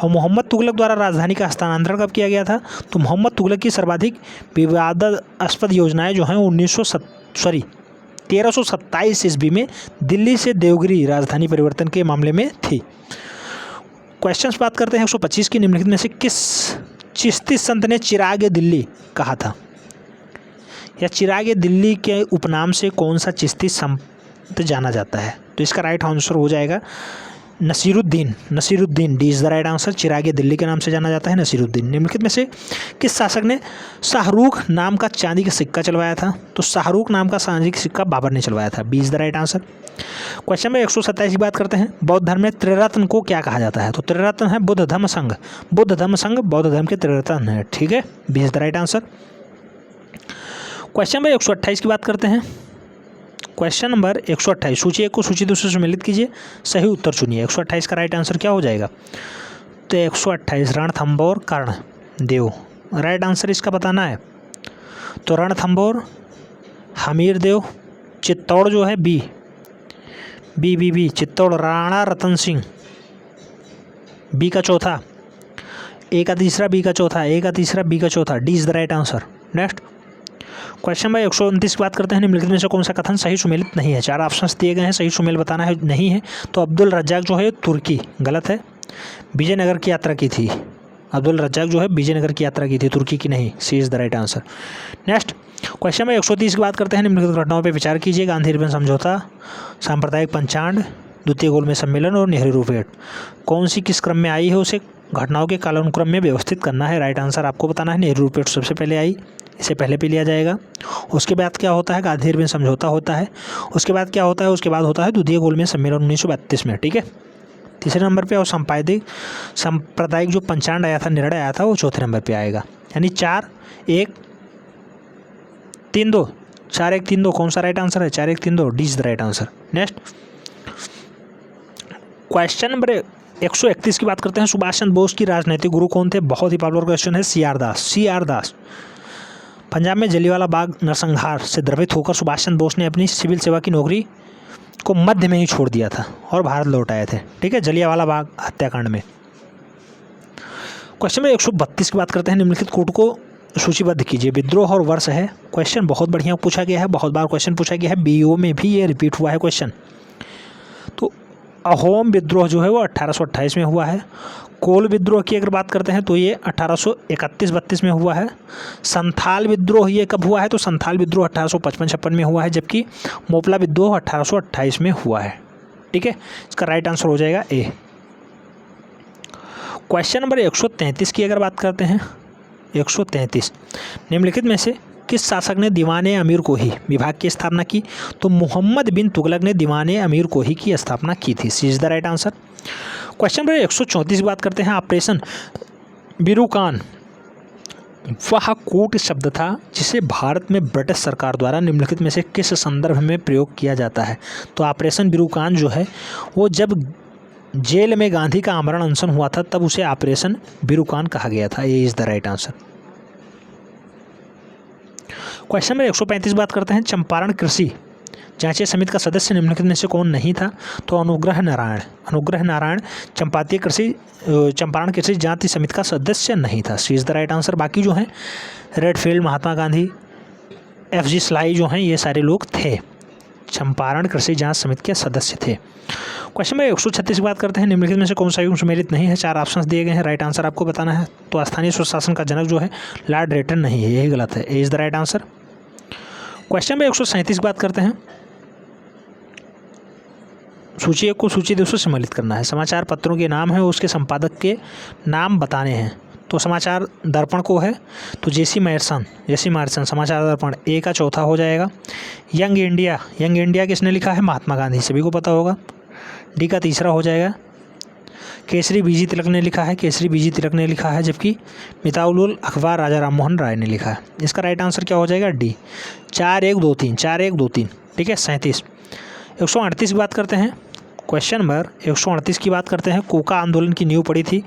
Speaker 1: और मोहम्मद तुगलक द्वारा राजधानी का हस्तांतरण कब किया गया था? तो मोहम्मद तुगलक की सर्वाधिक विवादास्पद योजनाएं जो हैं 1327 ईस्वी में दिल्ली से देवगिरी राजधानी परिवर्तन के मामले में थी। क्वेश्चंस बात करते हैं 125 की। निम्नलिखित में से किस चिश्ती संत ने चिराग दिल्ली कहा था? या चिराग दिल्ली के उपनाम से कौन सा चिश्ती संत जाना जाता है? तो इसका राइट आंसर हो जाएगा Nasiruddin. D is the right answer. Chirag Delhi के नाम से जाना जाता है नसीरुद्दीन। निम्नलिखित में से किस शासक ने शाहरुख नाम का चांदी का सिक्का चलवाया था? तो शाहरुख नाम का चांदी का सिक्का बाबर ने चलवाया था। B is the right answer. Question में 127 की बात करते हैं। बौद्ध धर्म में त्रिरत्न को क्या कहा जाता है? तो त्रिरत्न है बुद्ध धम्म संघ। बुद्ध धम्म संघ बौद्ध धर्म के त्रिरत्न है। ठीक है, B is the right answer. Question में 128 की बात करते हैं। क्वेश्चन नंबर 128, सूची 1 को सूची 2 से सम्मिलित कीजिए, सही उत्तर चुनिए। 128 का राइट आंसर क्या हो जाएगा? तो 128 रणथंभौर कर्ण देव, राइट आंसर इसका बताना है। तो रणथंभौर हमीर देव, चित्तौड़ जो है बी चित्तौड़ राणा रतन सिंह, बी का चौथा, ए का तीसरा बी का चौथा, ए का तीसरा बी का चौथा, D is the right answer. Next, question number 129 की बात करते हैं। निम्नलिखित में से कौन सा कथन सही सुमेलित नहीं है? 4 ऑप्शंस दिए गए हैं, सही सुमेल बताना है नहीं है। तो अब्दुल रज्जाक जो है तुर्की, गलत है। विजयनगर की यात्रा की थी, अब्दुल रज्जाक जो है विजयनगर की यात्रा की थी, तुर्की की नहीं। C is the right answer. Next, question में 130 की बात करते हैं। निम्नलिखित घटनाओं पर विचार कीजिए। गांधी रिबन समझौता, सांप्रदायिक पंचांड, द्वितीय गोलमेज सम्मेलन और नेहरू रूपरेट, कौन सी किस क्रम में आई है उसे घटनाओं के कालानुक्रम में व्यवस्थित करना है। राइट आंसर आपको बताना है। नेहरू रूपरेट सबसे पहले आई, इसे पहले पे लिया जाएगा। उसके बाद क्या होता है? गांधी रिबन समझौता होता है। उसके बाद क्या होता है? उसके बाद होता है द्वितीय गोलमेज सम्मेलन 1932 में। ठीक है, तीसरे नंबर पे। और सांप्रदायिक जो पंचांड आया था, निर्णय आया था, वो चौथे नंबर पे आएगा। यानी 4-1-3-2, 4-1-3-2 कौन सा राइट आंसर है? 4-1-3-2, D is the right answer. Next, question number 131 की बात करते हैं। सुभाष चंद्र बोस की राजनीतिक गुरु कौन थे? बहुत ही पॉपुलर क्वेश्चन है। सी आर दास। पंजाब में जलियांवाला बाग नरसंहार से द्रवित होकर सुभाष चंद्र बोस ने अपनी सिविल सेवा की नौकरी को मध्य में ही छोड़ दिया था और भारत लौट आए थे। ठीक है, जलियांवाला बाग हत्याकांड में। क्वेश्चन में 132 की बात करते हैं। निम्नलिखित कूट को सूचीबद्ध कीजिए। विद्रोह और वर्ष है। क्वेश्चन बहुत बढ़िया पूछा गया है, बहुत बार क्वेश्चन पूछा गया है, बीओ में भी ये रिपीट हुआ है क्वेश्चन। तो अहोम विद्रोह जो है वो 1828 में हुआ है। कोल विद्रोह की अगर बात करते हैं तो ये 1831-32 में हुआ है। संथाल विद्रोह ये कब हुआ है? तो संथाल विद्रोह 1855-56 में हुआ है, जबकि मोपला विद्रोह 1828 में हुआ है। ठीक है, इसका राइट आंसर हो जाएगा ए। क्वेश्चन नंबर 133 की अगर बात करते हैं, 133, निम्नलिखित में से किस शासक ने दीवाने अमीर को ही विभाग की स्थापना की? तो मोहम्मद बिन तुगलक ने दीवाने अमीर को ही की स्थापना की थी। C is the right answer. Question number 134 की बात करते हैं। ऑपरेशन बिरुकान वह कूट शब्द था जिसे भारत में ब्रिटिश सरकार द्वारा निम्नलिखित में से किस संदर्भ में प्रयोग किया जाता है? तो ऑपरेशन बिरुकान जो है वो जब जेल में गांधी का आमरण अनशन हुआ था तब उसे ऑपरेशन बिरुकान कहा गया था। ये is the right answer. Question number 135 बात करते हैं। चंपारण कृषि जांच समिति का सदस्य निम्नलिखित में से कौन नहीं था? तो अनुग्रह नारायण चंपारण कृषि जांच समिति का सदस्य नहीं था। सी इज द राइट आंसर। बाकी जो हैं Redfield, Mahatma Gandhi, FG sly जो हैं ये सारे लोग थे चंपारण कृषि जांच समिति के सदस्य थे। क्वेश्चन नंबर 136 की बात करते हैं, निम्नलिखित में से कौन सा युग सुमेलित नहीं है। 4 ऑप्शंस दिए गए हैं, राइट आंसर आपको बताना है। तो स्थानीय स्वशासन का जनक जो है लॉर्ड रेटन नहीं है, यही गलत है, A is the right answer. Question number 137 की बात करते हैं, सूची एक को सूची 2 से सम्मिलित करना है। समाचार पत्रों के नाम है, उसके संपादक के नाम बताने हैं। तो समाचार दर्पण को है तो जेसी मार्सन समाचार दर्पण ए का चौथा हो जाएगा। यंग इंडिया किसने लिखा है, महात्मा गांधी, सभी को पता होगा, डी का तीसरा हो जाएगा। केसरी बीजी तिलक ने लिखा है, जबकि मिताउल अखबार राजा राम मोहन राय ने लिखा है। इसका राइट आंसर क्या हो जाएगा, डी। 4-1-2-3 ठीक है। 37 138 की बात करते हैं, क्वेश्चन नंबर 138 की बात करते हैं, कूका आंदोलन की नींव पड़ी थी।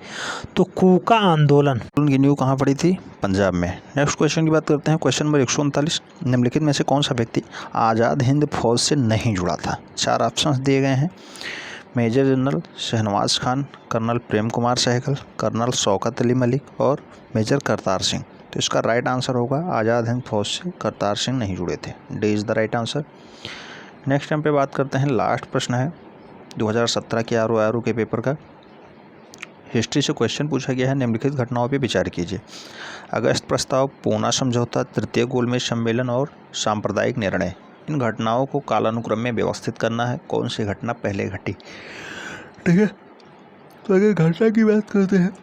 Speaker 1: तो कूका आंदोलन
Speaker 2: की नींव कहाँ पड़ी थी, पंजाब में। नेक्स्ट क्वेश्चन की बात करते हैं, क्वेश्चन नंबर 139, निम्नलिखित में से कौन सा व्यक्ति आज़ाद हिंद फौज से नहीं जुड़ा था। 4 ऑप्शंस दिए गए हैं, major general Shahnawaz Khan, colonel Prem Kumar Sahgal, colonel Shaukat Ali Malik और मेजर करतार सिंह। तो इसका राइट आंसर होगा आज़ाद हिंद फौज से करतार सिंह नहीं जुड़े थे, D is the right answer. Next time पे बात करते हैं, लास्ट प्रश्न है 2017 के आरओ के पेपर का। हिस्ट्री से क्वेश्चन पूछा गया है, निम्नलिखित घटनाओं पे विचार कीजिए। अगस्त प्रस्ताव, पूना समझौता, तृतीय गोलमेज सम्मेलन और सांप्रदायिक निर्णय। इन घटनाओं को कालानुक्रम में व्यवस्थित करना है, कौन सी घटना पहले घटी, ठीक है। तो अगर घटना की बात करते हैं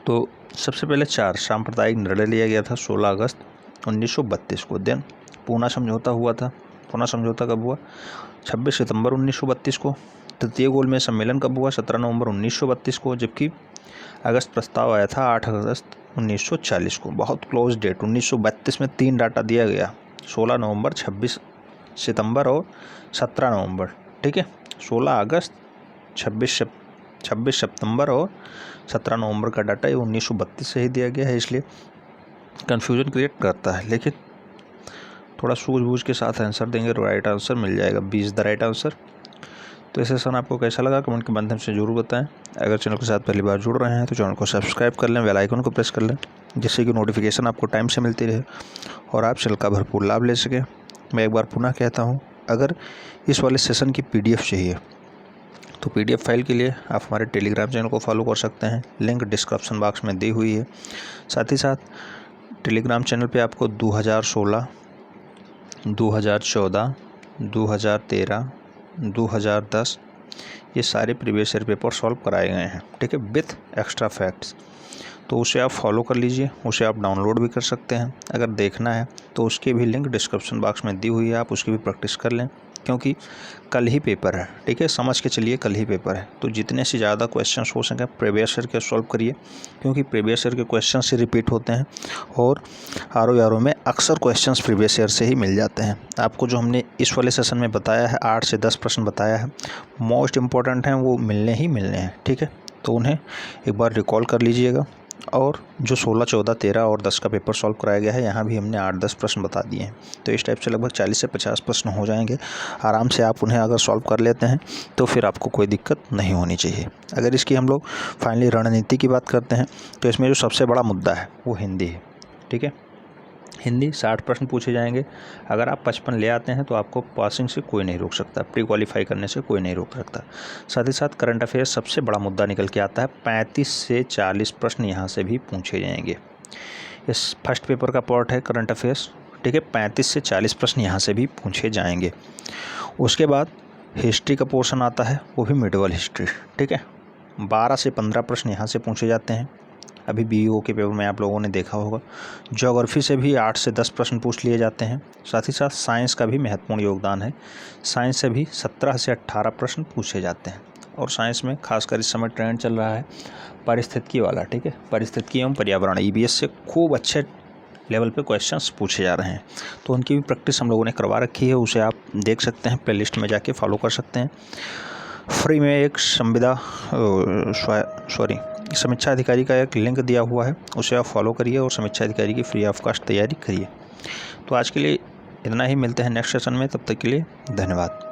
Speaker 2: तो सबसे पहले 4 सांप्रदायिक निर्णय लिया गया था 16 अगस्त 1932 को। देन पूना समझौता हुआ था। पूना समझौता कब हुआ, 26 सितंबर 1932 को। तृतीय गोलमेज सम्मेलन कब हुआ, 17 नवंबर 1932 को। जबकि अगस्त प्रस्ताव आया था 8 अगस्त 1940 को। बहुत क्लोज डेट, 1932 में 3 डाटा दिया गया, 16 नवंबर, 26 सितंबर और 17 नवंबर, ठीक है। 16 अगस्त, 26 सितंबर और 17 नवंबर का डाटा ये 1932 से ही दिया गया है, इसलिए कन्फ्यूजन क्रिएट करता है। लेकिन थोड़ा सूझबूझ के साथ आंसर देंगे तो राइट आंसर मिल जाएगा, B is the right answer. तो ये सेशन आपको कैसा लगा कमेंट के माध्यम से जरूर बताएं। अगर चैनल के साथ पहली बार जुड़ रहे हैं तो चैनल को सब्सक्राइब कर लें, बेल आइकन को प्रेस कर लें, जिससे कि नोटिफिकेशन आपको टाइम से मिलती रहे और आप चैनल का भरपूर लाभ ले सकें। मैं एक बार पुनः कहता हूँ, अगर इस वाले सेशन की PDF चाहिए तो PDF फाइल के लिए आप हमारे टेलीग्राम चैनल को फॉलो कर सकते हैं, लिंक डिस्क्रिप्शन बॉक्स में दी हुई है। साथ ही साथ टेलीग्राम चैनल पे आपको 2016, 2014, 2013, 2010 ये सारे प्रीवियस ईयर पेपर सॉल्व कराए गए हैं, ठीक है, विथ एक्स्ट्रा फैक्ट्स। तो उसे आप फॉलो कर लीजिए, उसे आप डाउनलोड भी कर सकते हैं। अगर देखना है तो उसके भी लिंक डिस्क्रिप्शन बॉक्स में दी हुई है, आप उसकी भी प्रैक्टिस कर लें, क्योंकि कल ही पेपर है, ठीक है। समझ के चलिए कल ही पेपर है, तो जितने से ज़्यादा क्वेश्चंस हो सकें प्रीवियस ईयर के सॉल्व करिए, क्योंकि प्रीवियस ईयर के क्वेश्चन से रिपीट होते हैं और आरओ में अक्सर क्वेश्चंस प्रीवियस ईयर से ही मिल जाते हैं। आपको जो हमने इस वाले सेशन में बताया है, 8 से 10 प्रश्न बताया है, मोस्ट इम्पॉर्टेंट हैं, वो मिलने ही मिलने हैं, ठीक है। तो उन्हें एक बार रिकॉल कर लीजिएगा। और जो 16, 14, 13 और 10 का पेपर सॉल्व कराया गया है, यहाँ भी हमने 8-10 प्रश्न बता दिए हैं। तो इस टाइप से लगभग 40 से 50 प्रश्न हो जाएंगे आराम से। आप उन्हें अगर सॉल्व कर लेते हैं तो फिर आपको कोई दिक्कत नहीं होनी चाहिए। अगर इसकी हम लोग फाइनली रणनीति की बात करते हैं तो इसमें जो सबसे बड़ा मुद्दा है वो हिंदी है, ठीक है। हिंदी 60 प्रश्न पूछे जाएंगे। अगर आप 55 ले आते हैं तो आपको पासिंग से कोई नहीं रोक सकता, प्री क्वालिफाई करने से कोई नहीं रोक सकता। साथ ही साथ करंट अफेयर्स सबसे बड़ा मुद्दा निकल के आता है, 35 से 40 प्रश्न यहाँ से भी पूछे जाएंगे। इस फर्स्ट पेपर का पार्ट है करंट अफेयर्स, ठीक है। 35 से 40 प्रश्न यहाँ से भी पूछे जाएंगे। उसके बाद हिस्ट्री का पोर्शन आता है, वो भी मिडिवल हिस्ट्री, ठीक है। 12 से 15 प्रश्न यहाँ से पूछे जाते हैं। अभी BEO के पेपर में आप लोगों ने देखा होगा। ज्योग्राफी से भी 8 से 10 प्रश्न पूछ लिए जाते हैं। साथ ही साथ साइंस का भी महत्वपूर्ण योगदान है, साइंस से भी 17 से 18 प्रश्न पूछे जाते हैं। और साइंस में खासकर इस समय ट्रेंड चल रहा है पारिस्थितिकी वाला, ठीक है। पारिस्थितिकी एवं पर्यावरण EVS से खूब अच्छे लेवल पे क्वेश्चंस पूछे जा रहे हैं, तो उनकी भी प्रैक्टिस हम लोगों ने करवा रखी है, उसे आप देख सकते हैं, प्ले लिस्ट में जाके फॉलो कर सकते हैं। फ्री में एक समीक्षा अधिकारी का एक लिंक दिया हुआ है, उसे आप फॉलो करिए और समीक्षा अधिकारी की फ्री ऑफ कॉस्ट तैयारी करिए। तो आज के लिए इतना ही, मिलते हैं नेक्स्ट सेशन में, तब तक के लिए धन्यवाद।